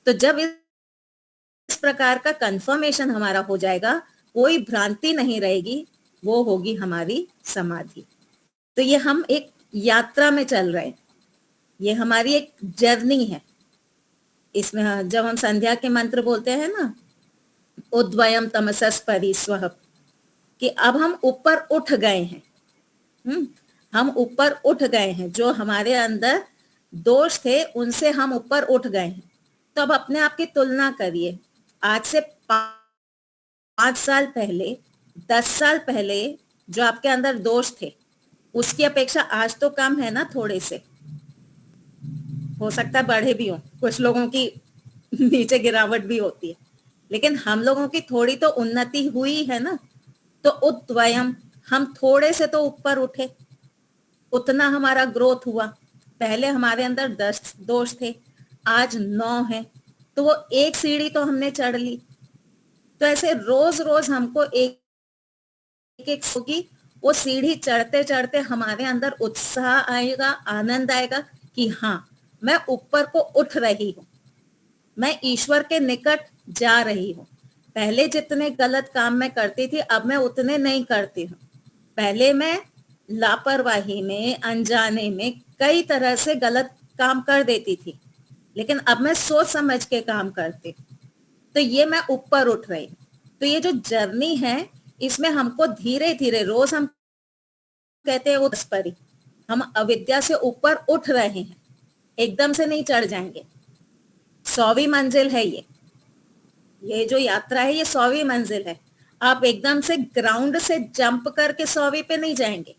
तो जब इस प्रकार का कंफर्मेशन हमारा हो जाएगा, कोई भ्रांति नहीं रहेगी, वो होगी हमारी समाधि। तो ये हम एक यात्रा में चल रहे हैं, ये हमारी एक जर्नी है। इसमें जब हम संध्या के मंत्र बोलते हैं ना, उद्वयम तमसस परिस्वः, कि अब हम ऊपर उठ गए हैं। हम ऊपर उठ गए हैं, जो हमारे अंदर दोष थे उनसे हम ऊपर उठ गए हैं। तो अब अपने आप की तुलना करिए, आज से 5 साल पहले, 10 साल पहले जो आपके अंदर दोष थे उसकी अपेक्षा आज तो कम है ना, थोड़े से। हो सकता है बढ़े भी हो, कुछ लोगों की नीचे गिरावट भी होती है, लेकिन हम लोगों की थोड़ी तो उन्नति हुई है ना। तो उद्वयम, हम थोड़े से तो ऊपर उठे, उतना हमारा ग्रोथ हुआ। पहले हमारे अंदर 10 दोष थे, आज 9 है, तो वो एक सीढ़ी तो हमने चढ़ ली। तो ऐसे रोज रोज हमको एक एक होगी, वो सीढ़ी चढ़ते चढ़ते हमारे अंदर उत्साह आएगा, आनंद आएगा कि हाँ, मैं ऊपर को उठ रही हूँ, मैं ईश्वर के निकट जा रही हूँ। पहले जितने गलत काम मैं करती थी अब मैं उतने नहीं करती हूँ। पहले मैं लापरवाही में, अनजाने में कई तरह से गलत काम कर देती थी, लेकिन अब मैं सोच समझ के काम करती हूँ। तो ये मैं ऊपर उठ रही हूँ। तो ये जो जर्नी है इसमें हमको धीरे धीरे, रोज हम कहते हैं उस पर ही, हम अविद्या से ऊपर उठ रहे हैं, एकदम से नहीं चढ़ जाएंगे। 100वीं मंजिल है ये जो यात्रा है, ये 100वीं मंजिल है। आप एकदम से ग्राउंड से जंप करके 100वीं पे नहीं जाएंगे,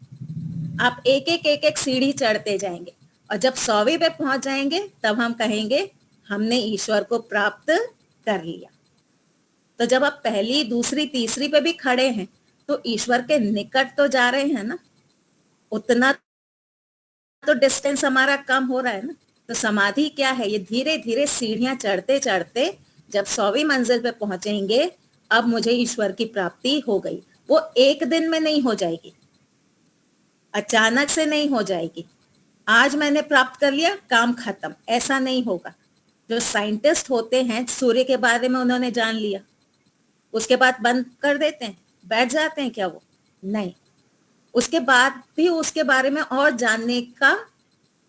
आप एक एक सीढ़ी चढ़ते जाएंगे, और जब 100वीं पे पहुंच जाएंगे तब हम कहेंगे हमने ईश्वर को प्राप्त कर लिया। तो जब आप पहली, दूसरी, तीसरी पे भी खड़े हैं तो ईश्वर के निकट तो जा रहे हैं ना, उतना तो डिस्टेंस हमारा कम हो रहा है ना। तो समाधि क्या है? ये धीरे धीरे सीढ़ियां चढ़ते चढ़ते जब 100वीं मंजिल पे पहुंचेंगे, अब मुझे ईश्वर की प्राप्ति हो गई। वो एक दिन में नहीं हो जाएगी, अचानक से नहीं हो जाएगी, आज मैंने प्राप्त कर लिया काम खत्म, ऐसा नहीं होगा। जो साइंटिस्ट होते हैं, सूर्य के बारे में उन्होंने जान लिया, उसके बाद बंद कर देते हैं, बैठ जाते हैं क्या? वो नहीं, उसके बाद भी उसके बारे में और जानने का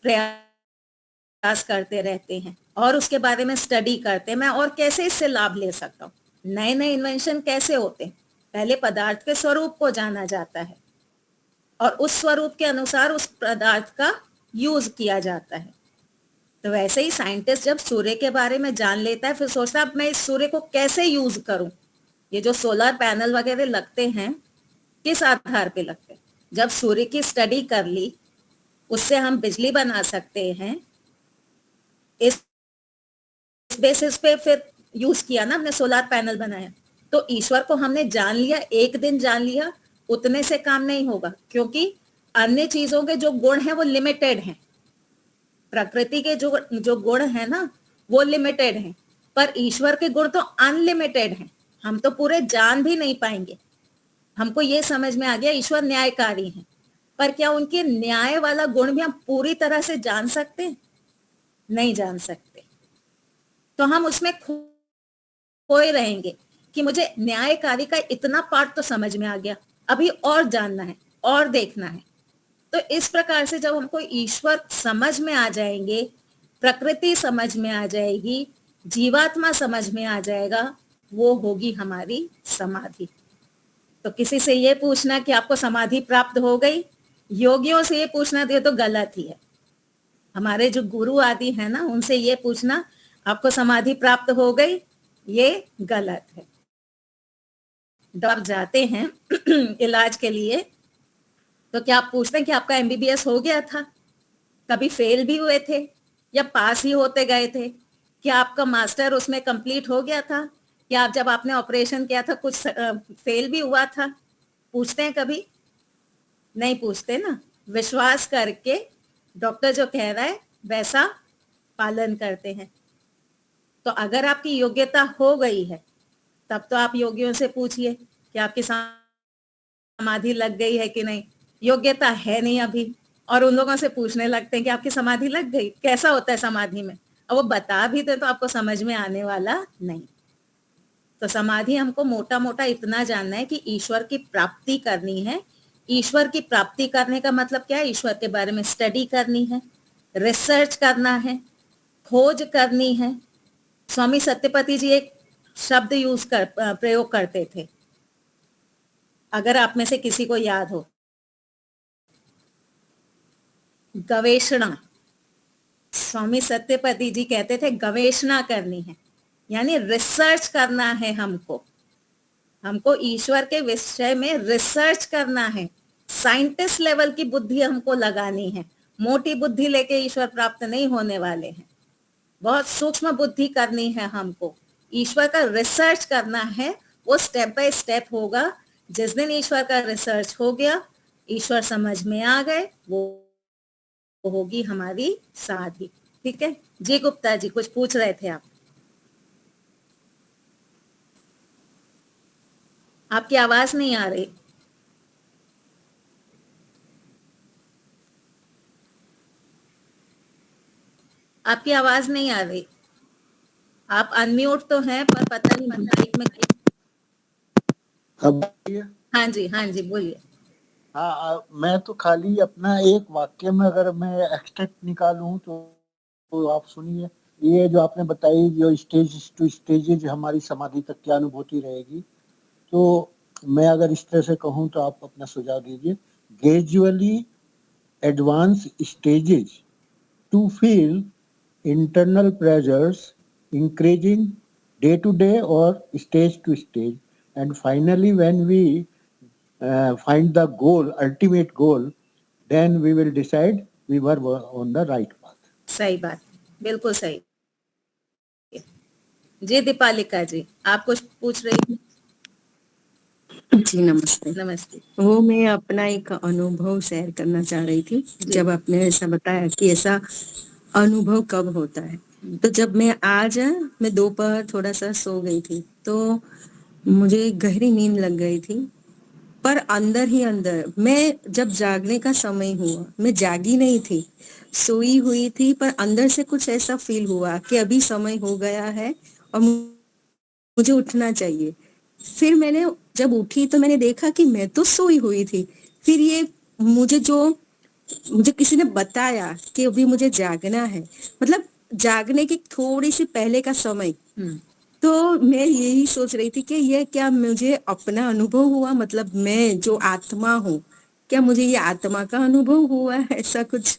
प्रयास करते रहते हैं और उसके बारे में स्टडी करते हैं, मैं और कैसे इससे लाभ ले सकता हूँ, नए नए इन्वेंशन कैसे होते हैं। पहले पदार्थ के स्वरूप को जाना जाता है और उस स्वरूप के अनुसार उस पदार्थ का यूज किया जाता है। तो वैसे ही साइंटिस्ट जब सूर्य के बारे में जान लेता है, फिर सोचता है मैं इस सूर्य को कैसे यूज करूं। ये जो सोलर पैनल वगैरह लगते हैं, किस आधार पे लगते हैं? जब सूर्य की स्टडी कर ली, उससे हम बिजली बना सकते हैं, इस बेसिस पे फिर यूज किया ना, हमने सोलर पैनल बनाया। तो ईश्वर को हमने जान लिया, एक दिन जान लिया, उतने से काम नहीं होगा, क्योंकि अन्य चीजों के जो गुण हैं वो लिमिटेड हैं। प्रकृति के जो गुण है ना वो लिमिटेड हैं, पर ईश्वर के गुण तो अनलिमिटेड हैं। हम तो पूरे जान भी नहीं पाएंगे। हमको ये समझ में आ गया ईश्वर न्यायकारी हैं, पर क्या उनके न्याय वाला गुण भी हम पूरी तरह से जान सकते हैं? नहीं जान सकते। तो हम उसमें खोए रहेंगे कि मुझे न्यायकारी का इतना पार्ट तो समझ में आ गया, अभी और जानना है और देखना है। तो इस प्रकार से जब हमको ईश्वर समझ में आ जाएंगे, प्रकृति समझ में आ जाएगी, जीवात्मा समझ में आ जाएगा, वो होगी हमारी समाधि। तो किसी से ये पूछना कि आपको समाधि प्राप्त हो गई, योगियों से ये पूछना ये तो गलत ही है। हमारे जो गुरु आदि है ना, उनसे ये पूछना आपको समाधि प्राप्त हो गई, ये गलत है। डॉक्टर जाते हैं इलाज के लिए, तो क्या आप पूछते हैं कि आपका एमबीबीएस हो गया था, कभी फेल भी हुए थे या पास ही होते गए थे, क्या आपका मास्टर उसमें कंप्लीट हो गया था, क्या आप जब आपने ऑपरेशन किया था कुछ फेल भी हुआ था? पूछते हैं कभी? नहीं पूछते ना। विश्वास करके डॉक्टर जो कह रहा है वैसा पालन करते हैं। तो अगर आपकी योग्यता हो गई है, तब तो आप योगियों से पूछिए कि आपकी समाधि लग गई है कि नहीं। योग्यता है नहीं अभी, और उन लोगों से पूछने लगते हैं कि आपकी समाधि लग गई, कैसा होता है समाधि में, और वो बता भी दे तो आपको समझ में आने वाला नहीं। तो समाधि हमको मोटा मोटा इतना जानना है कि ईश्वर की प्राप्ति करनी है। ईश्वर की प्राप्ति करने का मतलब क्या है? ईश्वर के बारे में स्टडी करनी है, रिसर्च करना है, खोज करनी है। स्वामी सत्यपति जी एक शब्द प्रयोग करते थे, अगर आप में से किसी को याद हो, गवेषणा। स्वामी सत्यपति जी कहते थे गवेषणा करनी है, यानी रिसर्च करना है। हमको ईश्वर के विषय में रिसर्च करना है। साइंटिस्ट लेवल की बुद्धि हमको लगानी है। मोटी बुद्धि लेके ईश्वर प्राप्त नहीं होने वाले हैं। बहुत सूक्ष्म बुद्धि करनी है हमको। ईश्वर का रिसर्च करना है, वो स्टेप बाय स्टेप होगा। जिस दिन ईश्वर का रिसर्च हो गया, ईश्वर समझ में आ गए, वो होगी हमारी समाधि। ठीक है जी। गुप्ता जी कुछ पूछ रहे थे आप? आपकी आवाज नहीं आ रही। आपकी आवाज नहीं आ रही। आप अनम्यूट तो हैं, पर पता नहीं माइक में। अब हाँ जी बोलिए। हाँ, मैं तो खाली अपना एक वाक्य में अगर मैं एक्सट्रैक्ट निकालूं तो आप सुनिए। ये जो आपने बताई, जो स्टेज टू स्टेजेज हमारी समाधि तक की अनुभूति रहेगी, तो मैं अगर इस तरह से कहूं तो आप अपना सुझाव दीजिए। Gradually advance stages to feel internal pressures increasing day to day or stage to stage, and finally when we find the goal, ultimate goal, then we will decide we were on the right path. सही बात, बिल्कुल सही। जी दीपालिका जी, आप कुछ पूछ रही थी? जी नमस्ते। नमस्ते। वो मैं अपना एक अनुभव शेयर करना चाह रही थी। जब आपने ऐसा बताया कि ऐसा अनुभव कब होता है, तो जब मैं दोपहर थोड़ा सा सो गई थी, तो मुझे गहरी नींद लग गई थी। पर अंदर ही अंदर मैं जब जागने का समय हुआ, मैं जागी नहीं थी, सोई हुई थी, पर अंदर से कुछ ऐसा फील हुआ कि अभी समय हो गया है और मुझे उठना चाहिए। फिर मैंने जब उठी तो मैंने देखा कि मैं तो सोई हुई थी। फिर ये मुझे किसी ने बताया कि अभी मुझे जागना है, मतलब जागने की थोड़ी सी पहले का समय। तो मैं यही सोच रही थी कि ये क्या मुझे अपना अनुभव हुआ, मतलब मैं जो आत्मा हूँ, क्या मुझे ये आत्मा का अनुभव हुआ है? ऐसा कुछ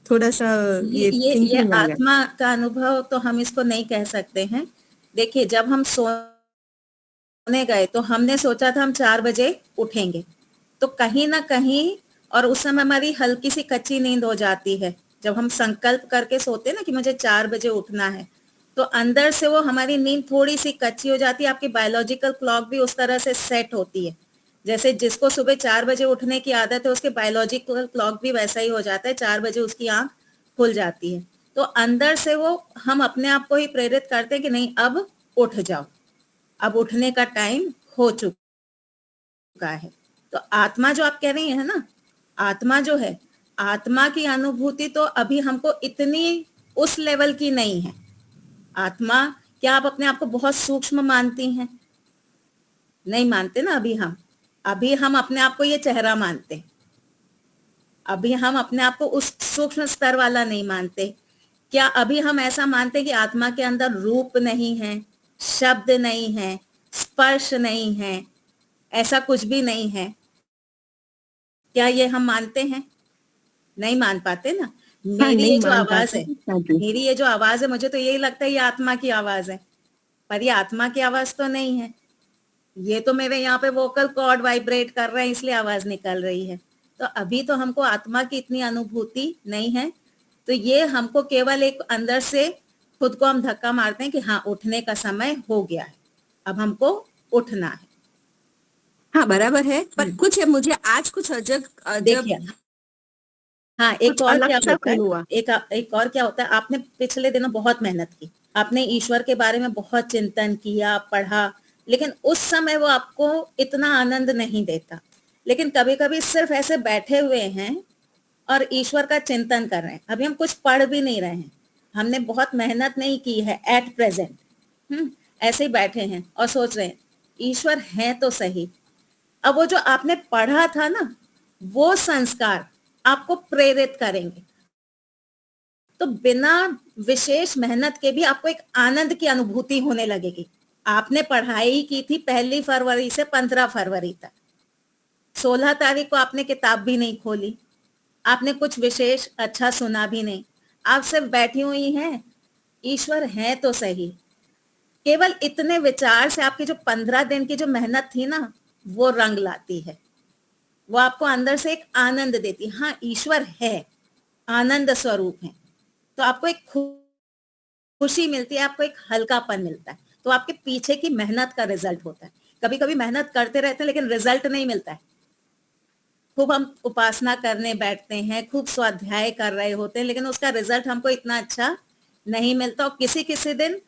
थोड़ा सा ये ये थिंकिंग आ गया। आत्मा का अनुभव तो हम इसको नहीं कह सकते हैं। देखिए, जब हम सोने गए तो हमने सोचा था हम 4 बजे उठेंगे, तो कहीं ना कहीं, और उस समय हमारी हल्की सी कच्ची नींद हो जाती है। जब हम संकल्प करके सोते ना कि मुझे 4 बजे उठना है, तो अंदर से वो हमारी नींद थोड़ी सी कच्ची हो जाती है। आपकी बायोलॉजिकल क्लॉक भी उस तरह से सेट होती है। जैसे जिसको सुबह 4 बजे उठने की आदत है, उसके बायोलॉजिकल क्लॉक भी वैसा ही हो जाता है, 4 बजे उसकी आंख खुल जाती है। तो अंदर से वो हम अपने आप को ही प्रेरित करते हैं कि नहीं, अब उठ जाओ, अब उठने का टाइम हो चुका है। तो आत्मा जो आप कह रही है ना, आत्मा जो है, आत्मा की अनुभूति तो अभी हमको इतनी उस लेवल की नहीं है। आत्मा, क्या आप अपने आप को बहुत सूक्ष्म मानती हैं? नहीं मानते ना। अभी हम अपने आप को ये चेहरा मानते हैं। अभी हम अपने आप को उस सूक्ष्म स्तर वाला नहीं मानते। क्या अभी हम ऐसा मानते कि आत्मा के अंदर रूप नहीं है, शब्द नहीं है, स्पर्श नहीं है, ऐसा कुछ भी नहीं है। क्या ये हम मानते हैं? नहीं मान पाते ना। हाँ, मेरी नहीं ये जो मान आवाज पाते। है, हाँ जी। मेरी ये जो आवाज है, मुझे तो यही लगता है ये आत्मा की आवाज है, पर ये आत्मा की आवाज तो नहीं है। ये तो मेरे यहाँ पे वोकल कॉर्ड वाइब्रेट कर रहे हैं, इसलिए आवाज निकल रही है। तो अभी तो हमको आत्मा की इतनी अनुभूति नहीं है, तो ये हमको केवल एक अंदर से खुद को हम धक्का मारते हैं कि हाँ, उठने का समय हो गया है, अब हमको उठना है। हाँ, बराबर है, पर कुछ मुझे आज कुछ अजब देखिए, हाँ, एक कुछ और अलग क्या सा होता है, फील हुआ। एक और क्या होता है, आपने पिछले दिनों बहुत मेहनत की, आपने ईश्वर के बारे में बहुत चिंतन किया, पढ़ा, लेकिन उस समय वो आपको इतना आनंद नहीं देता। लेकिन कभी कभी सिर्फ ऐसे बैठे हुए हैं और ईश्वर का चिंतन कर रहे हैं, अभी हम कुछ पढ़ भी नहीं रहे हैं, हमने बहुत मेहनत नहीं की है एट प्रेजेंट, ऐसे ही बैठे हैं और सोच रहे हैं ईश्वर है तो सही। अब वो जो आपने पढ़ा था ना, वो संस्कार आपको प्रेरित करेंगे, तो बिना विशेष मेहनत के भी आपको एक आनंद की अनुभूति होने लगेगी। आपने पढ़ाई की थी 1 फरवरी से 15 फरवरी तक, 16 तारीख को आपने किताब भी नहीं खोली, आपने कुछ विशेष अच्छा सुना भी नहीं, आप सिर्फ बैठी हुई हैं, ईश्वर है तो सही। केवल इतने विचार से आपकी जो 15 दिन की जो मेहनत थी ना, वो रंग लाती है, वो आपको अंदर से एक आनंद देती है। हाँ, ईश्वर है, आनंद स्वरूप है, तो आपको एक खुशी मिलती है, आपको एक हल्कापन मिलता है, तो आपके पीछे की मेहनत का रिजल्ट होता है। कभी कभी मेहनत करते रहते हैं लेकिन रिजल्ट नहीं मिलता है, खूब हम उपासना करने बैठते हैं, खूब स्वाध्याय कर रहे होते हैं, लेकिन उसका रिजल्ट हमको इतना अच्छा नहीं मिलता, और किसी किसी दिन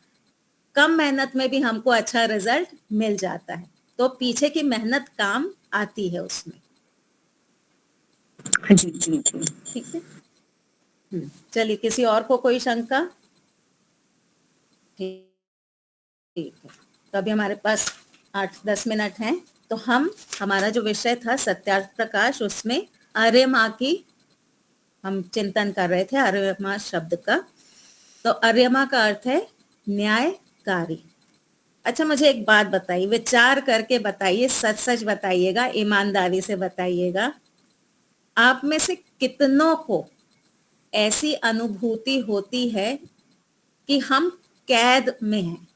कम मेहनत में भी हमको अच्छा रिजल्ट मिल जाता है, तो पीछे की मेहनत काम आती है उसमें। जी जी जी। ठीक है, चलिए, किसी और को कोई शंका? ठीक है, तो अभी हमारे पास 8-10 मिनट हैं, तो हमारा जो विषय था सत्यार्थ प्रकाश, उसमें आर्य माँ की हम चिंतन कर रहे थे, आर्य माँ शब्द का। तो आर्य माँ का अर्थ है न्यायकारी। अच्छा, मुझे एक बात बताइए, विचार करके बताइए, सच सच बताइएगा, ईमानदारी से बताइएगा, आप में से कितनों को ऐसी अनुभूति होती है कि हम कैद में हैं,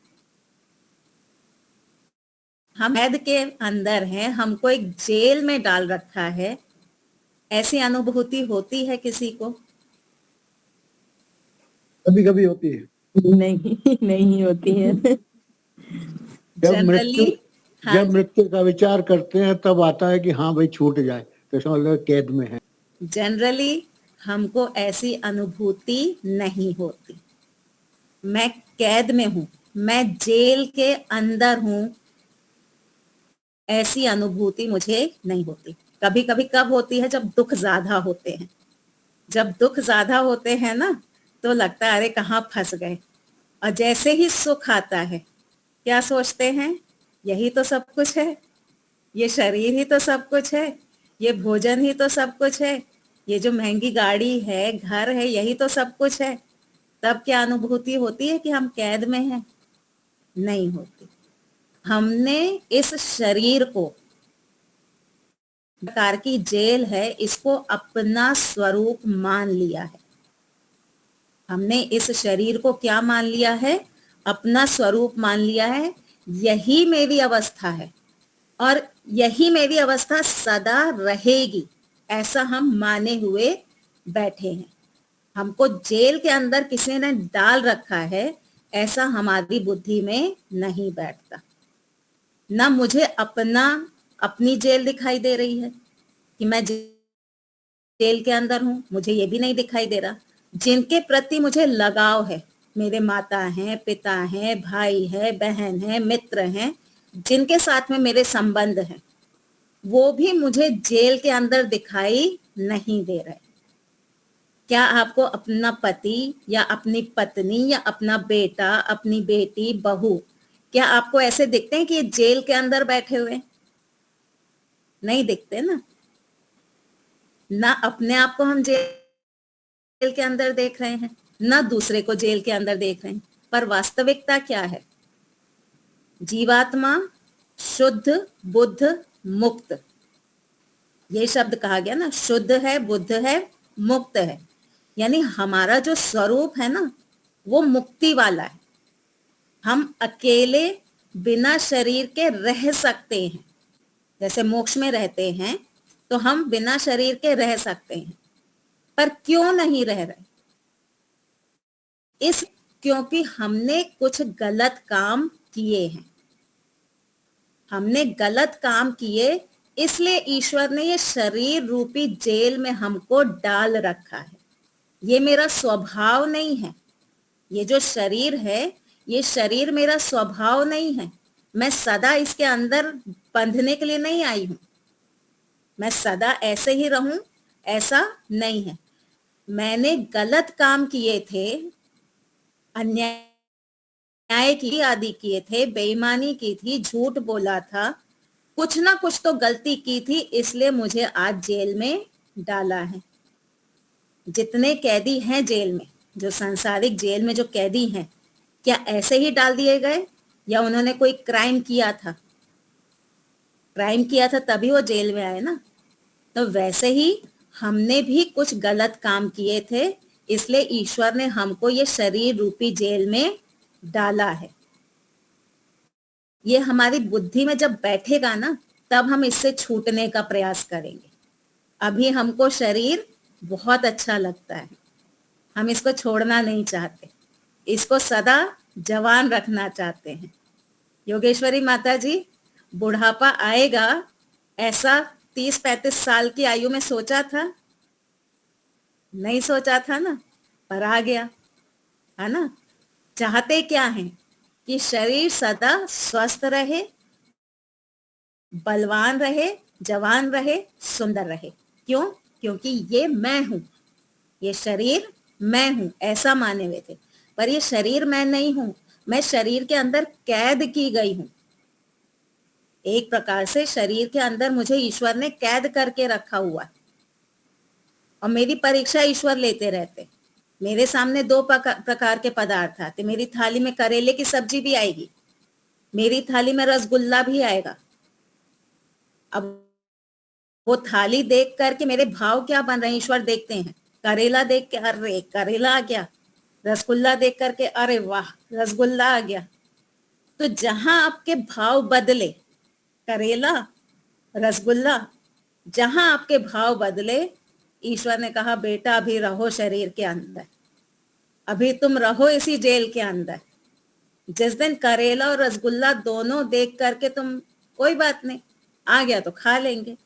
हम कैद के अंदर हैं, हमको एक जेल में डाल रखा है, ऐसी अनुभूति होती है किसी को? कभी कभी होती है। नहीं नहीं होती है। जनरली, हाँ जब जी, मृत्यु का विचार करते हैं तब आता है कि हाँ भाई छूट जाए, तो समझ लो कैद में है। जनरली हमको ऐसी अनुभूति नहीं होती, मैं कैद में हूं, मैं जेल के अंदर हूं, ऐसी अनुभूति मुझे नहीं होती। कभी कभी कब होती है? जब दुख ज्यादा होते हैं, जब दुख ज्यादा होते हैं ना, तो लगता है अरे कहाँ फंस गए, और जैसे ही सुख आता है, क्या सोचते हैं, यही तो सब कुछ है, ये शरीर ही तो सब कुछ है, ये भोजन ही तो सब कुछ है, ये जो महंगी गाड़ी है, घर है, यही तो सब कुछ है। तब क्या अनुभूति होती है कि हम कैद में हैं? नहीं होती। हमने इस शरीर को, प्रकार की जेल है, इसको अपना स्वरूप मान लिया है। हमने इस शरीर को क्या मान लिया है? अपना स्वरूप मान लिया है। यही मेरी अवस्था है और यही मेरी अवस्था सदा रहेगी, ऐसा हम माने हुए बैठे हैं। हमको जेल के अंदर किसी ने डाल रखा है, ऐसा हमारी बुद्धि में नहीं बैठता। ना मुझे अपनी जेल दिखाई दे रही है कि मैं जेल के अंदर हूं, मुझे ये भी नहीं दिखाई दे रहा। जिनके प्रति मुझे लगाव है, मेरे माता हैं, पिता हैं, भाई है, बहन है, मित्र हैं, जिनके साथ में मेरे संबंध हैं, वो भी मुझे जेल के अंदर दिखाई नहीं दे रहे। क्या आपको अपना पति या अपनी पत्नी या अपना बेटा, अपनी बेटी, बहू, क्या आपको ऐसे दिखते हैं कि ये जेल के अंदर बैठे हुए? नहीं दिखते ना। ना अपने आप को हम जेल के अंदर देख रहे हैं, ना दूसरे को जेल के अंदर देख रहे हैं, पर वास्तविकता क्या है? जीवात्मा, शुद्ध, बुद्ध, मुक्त। ये शब्द कहा गया ना, शुद्ध है, बुद्ध है, मुक्त है। यानी हमारा जो स्वरूप है ना, वो मुक्ति वाला है। हम अकेले बिना शरीर के रह सकते हैं। जैसे मोक्ष में रहते हैं तो हम बिना शरीर के रह सकते हैं, पर क्यों नहीं रह रहे? क्योंकि हमने कुछ गलत काम किए हैं। हमने गलत काम किए, इसलिए ईश्वर ने ये शरीर रूपी जेल में हमको डाल रखा है। ये मेरा स्वभाव नहीं है। ये जो शरीर है, ये शरीर मेरा स्वभाव नहीं है। मैं सदा इसके अंदर बंधने के लिए नहीं आई हूं। मैं सदा ऐसे ही रहूं, ऐसा नहीं है। मैंने गलत काम किए थे, अन्याय की आदि किए थे, बेईमानी की थी, झूठ बोला था, कुछ ना कुछ तो गलती की थी, इसलिए मुझे आज जेल में डाला है। जितने कैदी हैं जेल में, जो सांसारिक जेल में जो कैदी हैं, क्या ऐसे ही डाल दिए गए या उन्होंने कोई क्राइम किया था? क्राइम किया था तभी वो जेल में आए ना। तो वैसे ही हमने भी कुछ गलत काम किए थे, इसलिए ईश्वर ने हमको ये शरीर रूपी जेल में डाला है। ये हमारी बुद्धि में जब बैठेगा ना, तब हम इससे छूटने का प्रयास करेंगे। अभी हमको शरीर बहुत अच्छा लगता है, हम इसको छोड़ना नहीं चाहते, इसको सदा जवान रखना चाहते हैं। योगेश्वरी माता जी, बुढ़ापा आएगा ऐसा 30-35 साल की आयु में सोचा था? नहीं सोचा था ना, पर आ गया, है ना। चाहते क्या हैं कि शरीर सदा स्वस्थ रहे, बलवान रहे, जवान रहे, सुंदर रहे। क्यों? क्योंकि ये मैं हूं, ये शरीर मैं हूं, ऐसा माने हुए थे। पर ये शरीर मैं नहीं हूं, मैं शरीर के अंदर कैद की गई हूं। एक प्रकार से शरीर के अंदर मुझे ईश्वर ने कैद करके रखा हुआ है और मेरी परीक्षा ईश्वर लेते रहते। मेरे सामने 2 प्रकार के पदार्थ आते। मेरी थाली में करेले की सब्जी भी आएगी, मेरी थाली में रसगुल्ला भी आएगा। अब वो थाली देख करके मेरे भाव क्या बन रहे हैं ईश्वर देखते हैं। करेला देख के अरे करेला आ गया, रसगुल्ला देख करके अरे वाह रसगुल्ला आ गया। तो जहां आपके भाव बदले, करेला, रसगुल्ला, जहां आपके भाव बदले, ईश्वर ने कहा बेटा अभी रहो शरीर के अंदर, अभी तुम रहो इसी जेल के अंदर। जिस दिन करेला और रसगुल्ला दोनों देख करके तुम कोई बात नहीं, आ गया तो खा लेंगे,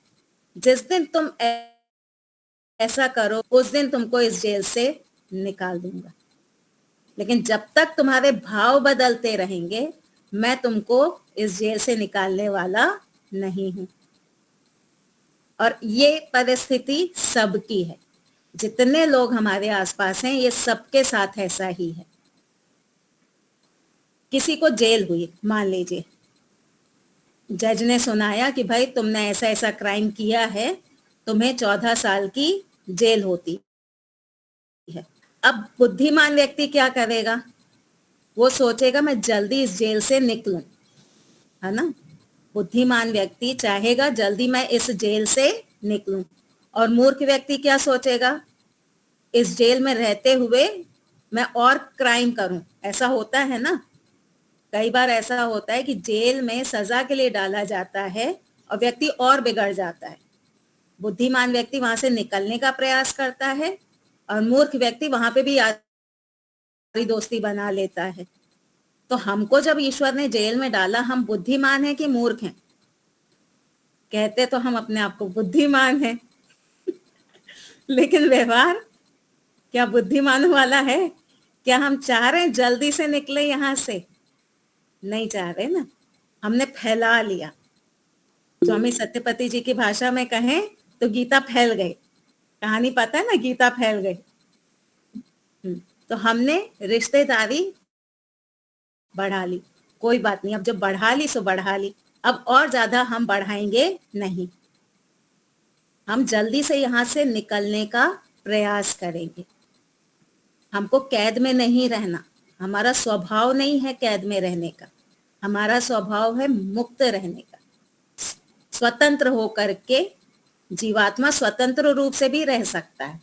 जिस दिन तुम ऐसा करो उस दिन तुमको इस जेल से निकाल दूंगा। लेकिन जब तक तुम्हारे भाव बदलते रहेंगे, मैं तुमको इस जेल से निकालने वाला नहीं हूं। और ये परिस्थिति सबकी है। जितने लोग हमारे आसपास हैं, ये सबके साथ ऐसा ही है। किसी को जेल हुई, मान लीजिए जज ने सुनाया कि भाई तुमने ऐसा ऐसा क्राइम किया है, तुम्हें 14 साल की जेल होती है। अब बुद्धिमान व्यक्ति क्या करेगा? वो सोचेगा मैं जल्दी इस जेल से निकलूं, है ना। बुद्धिमान व्यक्ति चाहेगा जल्दी मैं इस जेल से निकलूं। और मूर्ख व्यक्ति क्या सोचेगा? इस जेल में रहते हुए मैं और क्राइम करूं। ऐसा होता है ना, कई बार ऐसा होता है कि जेल में सजा के लिए डाला जाता है और व्यक्ति और बिगड़ जाता है। बुद्धिमान व्यक्ति वहां से निकलने का प्रयास करता है और मूर्ख व्यक्ति वहां पे भी यारी दोस्ती बना लेता है। तो हमको जब ईश्वर ने जेल में डाला, हम बुद्धिमान हैं कि मूर्ख हैं? कहते तो हम अपने आप को बुद्धिमान हैं लेकिन व्यवहार क्या बुद्धिमान वाला है? क्या हम चाह रहे हैं जल्दी से निकले यहां से? नहीं चाह रहे ना, हमने फैला लिया। स्वामी सत्यपति जी की भाषा में कहें तो गीता फैल गई। कहानी पता है ना, गीता फैल गई। तो हमने रिश्तेदारी बढ़ा ली। कोई बात नहीं, अब जब बढ़ा ली सो बढ़ा ली, अब और ज्यादा हम बढ़ाएंगे नहीं। हम जल्दी से यहां से निकलने का प्रयास करेंगे। हमको कैद में नहीं रहना, हमारा स्वभाव नहीं है कैद में रहने का। हमारा स्वभाव है मुक्त रहने का, स्वतंत्र होकर के। जीवात्मा स्वतंत्र रूप से भी रह सकता है,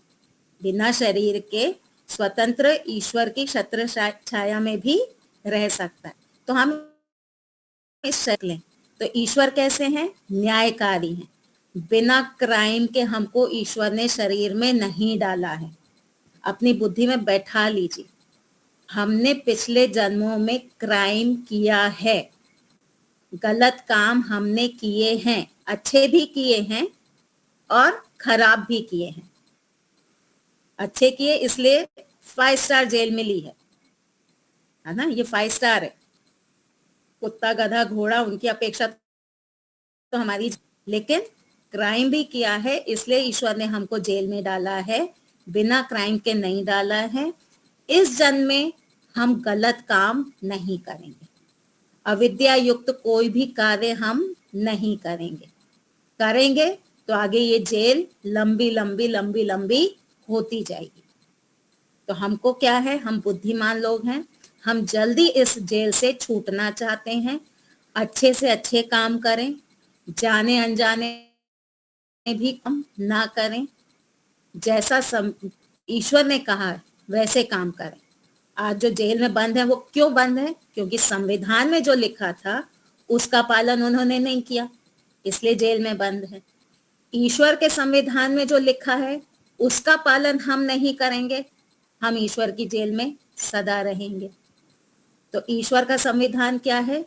बिना शरीर के स्वतंत्र ईश्वर की छत्र छाया में भी रह सकता है। तो हम इस शक्ल, तो ईश्वर कैसे हैं? न्यायकारी हैं। बिना क्राइम के हमको ईश्वर ने शरीर में नहीं डाला है। अपनी बुद्धि में बैठा लीजिए, हमने पिछले जन्मों में क्राइम किया है, गलत काम हमने किए हैं, अच्छे भी किए हैं और खराब भी किए हैं। अच्छे किए इसलिए 5 स्टार जेल मिली है ना, ये 5 स्टार है। कुत्ता गधा घोड़ा उनकी अपेक्षा तो हमारी, लेकिन क्राइम भी किया है इसलिए ईश्वर ने हमको जेल में डाला है, बिना क्राइम के नहीं डाला है। इस जन्म में हम गलत काम नहीं करेंगे, अविद्या युक्त कोई भी कार्य हम नहीं करेंगे। करेंगे तो आगे ये जेल लंबी लंबी लंबी लंबी होती जाएगी। तो हमको क्या है, हम बुद्धिमान लोग हैं, हम जल्दी इस जेल से छूटना चाहते हैं। अच्छे से अच्छे काम करें, जाने अनजाने भी काम ना करें, जैसा ईश्वर ने कहा है वैसे काम करें। आज जो जेल में बंद है वो क्यों बंद है? क्योंकि संविधान में जो लिखा था उसका पालन उन्होंने नहीं किया, इसलिए जेल में बंद है। ईश्वर के संविधान में जो लिखा है उसका पालन हम नहीं करेंगे, हम ईश्वर की जेल में सदा रहेंगे। तो ईश्वर का संविधान क्या है?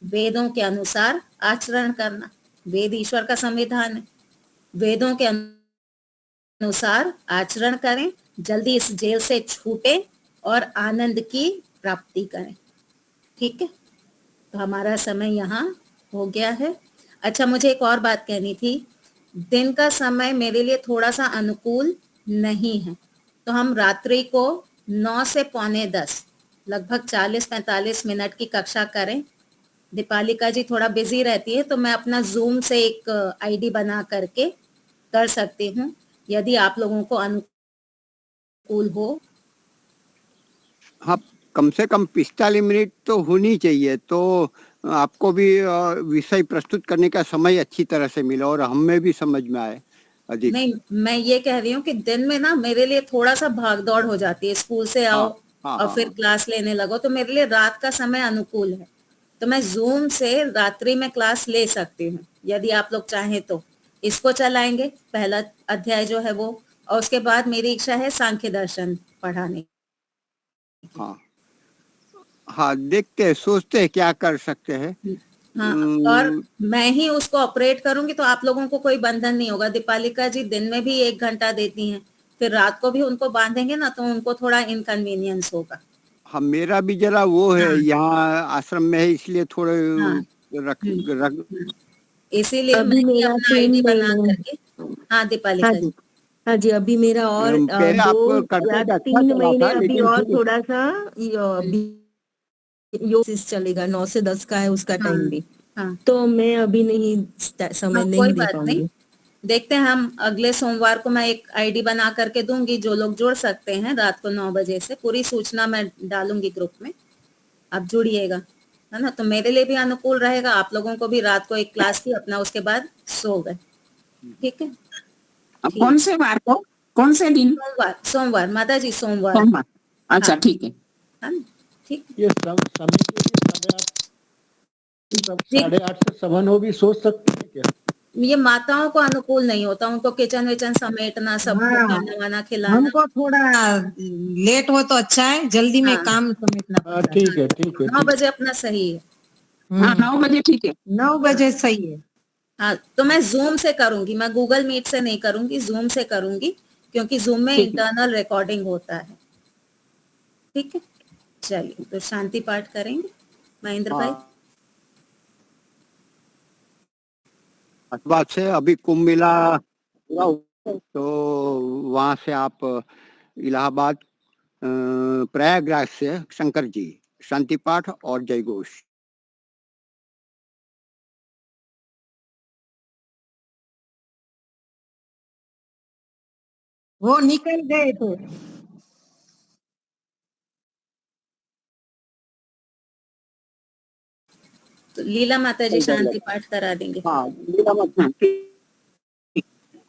वेदों के अनुसार आचरण करना। वेद ईश्वर का संविधान है, वेदों के अनुसार आचरण करें, जल्दी इस जेल से छूटें और आनंद की प्राप्ति करें। ठीक है, तो हमारा समय यहाँ हो गया है। अच्छा, मुझे एक और बात कहनी थी। दिन का समय मेरे लिए थोड़ा सा अनुकूल नहीं है, तो हम रात्रि को 9 से 9:45 लगभग 40-45 मिनट की कक्षा करें। दीपालिका जी थोड़ा बिजी रहती है तो मैं अपना जूम से एक आईडी बना करके कर सकती हूँ, यदि आप लोगों को अनुकूल हो। हाँ, कम से कम 45 मिनट तो होनी चाहिए, तो आपको भी विषय प्रस्तुत करने का समय अच्छी तरह से मिला और हमें भी समझ में आए अधिक। नहीं, मैं ये कह रही हूँ कि दिन में ना मेरे लिए थोड़ा सा भाग दौड़ हो जाती है, स्कूल से आओ हाँ, और फिर क्लास लेने लगो, तो मेरे लिए रात का समय अनुकूल है। तो मैं जूम से रात्रि में क्लास ले सकती हूँ, यदि आप लोग चाहें तो इसको चलाएंगे, पहला अध्याय जो है वो, और उसके बाद मेरी इच्छा है सांख्य दर्शन पढ़ाने। हाँ, हाँ, देखते हैं, सोचते हैं क्या कर सकते हैं। हाँ, और मैं ही उसको ऑपरेट करूंगी तो आप लोगों को कोई बंधन नहीं होगा। दीपालिका जी दिन में भी 1 घंटा देती हैं, फिर रात को भी उनको बांधेंगे ना तो उनको थोड़ा इनकन्वीनियंस होगा। हाँ, मेरा भी जरा वो है, हाँ, यहाँ आश्रम में है इसलिए थोड़े हाँ, रख रख इसीलिए मैं अभी ही मेरा अपना 3 आईडी बना महीने, करके। हाँ हाँ दीपालिका जी। जी, हाँ जी, अभी मेरा और पहले आप 2 करते या तो अच्छा 3 चला महीने था, अभी लेकिन और फिर थोड़ा सा योग चलेगा, 9 से 10 का है उसका हाँ, टाइम भी, हाँ, तो मैं अभी नहीं समय हाँ, नहीं कोई दे बात नहीं। पाऊंगी। देखते हैं, हम अगले सोमवार को मैं एक आईडी बना करके दूंगी, जो लोग जुड़ सकते हैं रात को 9 बजे से, पूरी सूचना मैं डालूंगी ग्रुप में, आप जुड़िएगा, है ना। तो मेरे लिए भी अनुकूल रहेगा, आप लोगों को भी रात को एक क्लास की अपना, उसके बाद सो गए। ठीक है, कौन से वार को, कौन से दिन? सोमवार, सोमवार माता जी, सोमवार। सोमवार। अच्छा, हाँ, ठीक है। है ना, ठीक ये समय के लिए 8:30 जी। 8:30 से 7 हो भी सोच सकते हैं क्या? ये माताओं को अनुकूल नहीं होता, उनको किचन विचन समेटना, सबको हाँ, खाना वाना खिलाना। हमको थोड़ा लेट हो तो अच्छा है, जल्दी में हाँ, काम समेटना हाँ, पड़ता है। ठीक है, ठीक है, 9 ठीक। बजे अपना सही है। हाँ, 9 बजे ठीक है। 9 बजे सही है। हाँ, तो मैं जूम से करूंगी, मैं गूगल मीट से नहीं करूंगी, जूम से करूंगी, क्योंकि जूम में ठीक है। इंटरनल रिकॉर्डिंग होता है। ठीक है, चलिए तो शांति पाठ करेंगे महेंद्र भाई। हाँ, बात से अभी कुंभ मेला पूरा हुआ, तो वहां से आप इलाहाबाद प्रयागराज से शंकर जी शांति पाठ और जय घोष। वो निकल गए थे। तो लीला माता जी शांति पाठ करा देंगे। हाँ लीला मत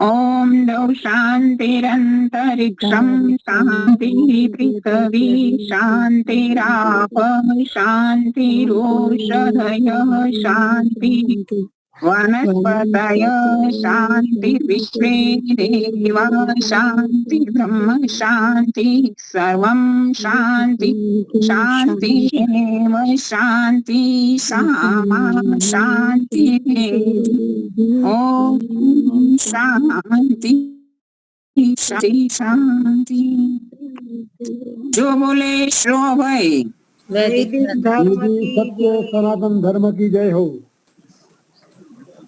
ओम द्यौ शांतिरंतरिक्षं शांति पृथ्वी शांतिरापः शांतिरोषधयः शांति वनस्पतयः शांति विश्वे देवा शांति ब्रह्म शांति सर्वं शांति शांति एव शांति सामा शांति ओम शांति शांति शांति। जो बोले श्रो भाई वैदिक सत्य सनातन धर्म की जय हो।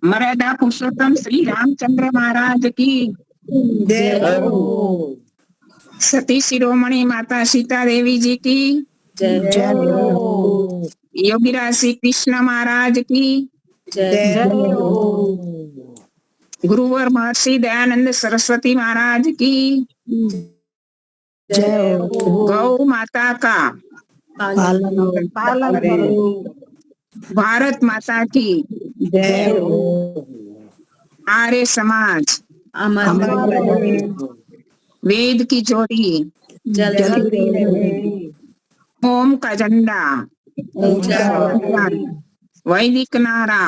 मर्यादा पुरुषोत्तम श्री रामचंद्र महाराज की जय हो। सती शिरोमणि माता सीता देवी जी की जय हो। योगीराज श्री कृष्ण महाराज की जय गुरुवर महर्षि दयानंद सरस्वती महाराज की जय गौ माता का पालन करो। भारत माता की जय हो। आर्य समाज अमर वेद की जोड़ी जल्दी ओम का झंडा वैदिक नारा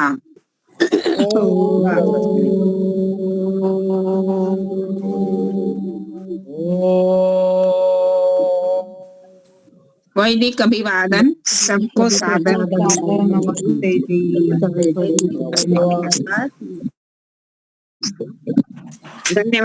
वैदिक अभिवादन सबको सादर नमस्ते जी। धन्यवाद।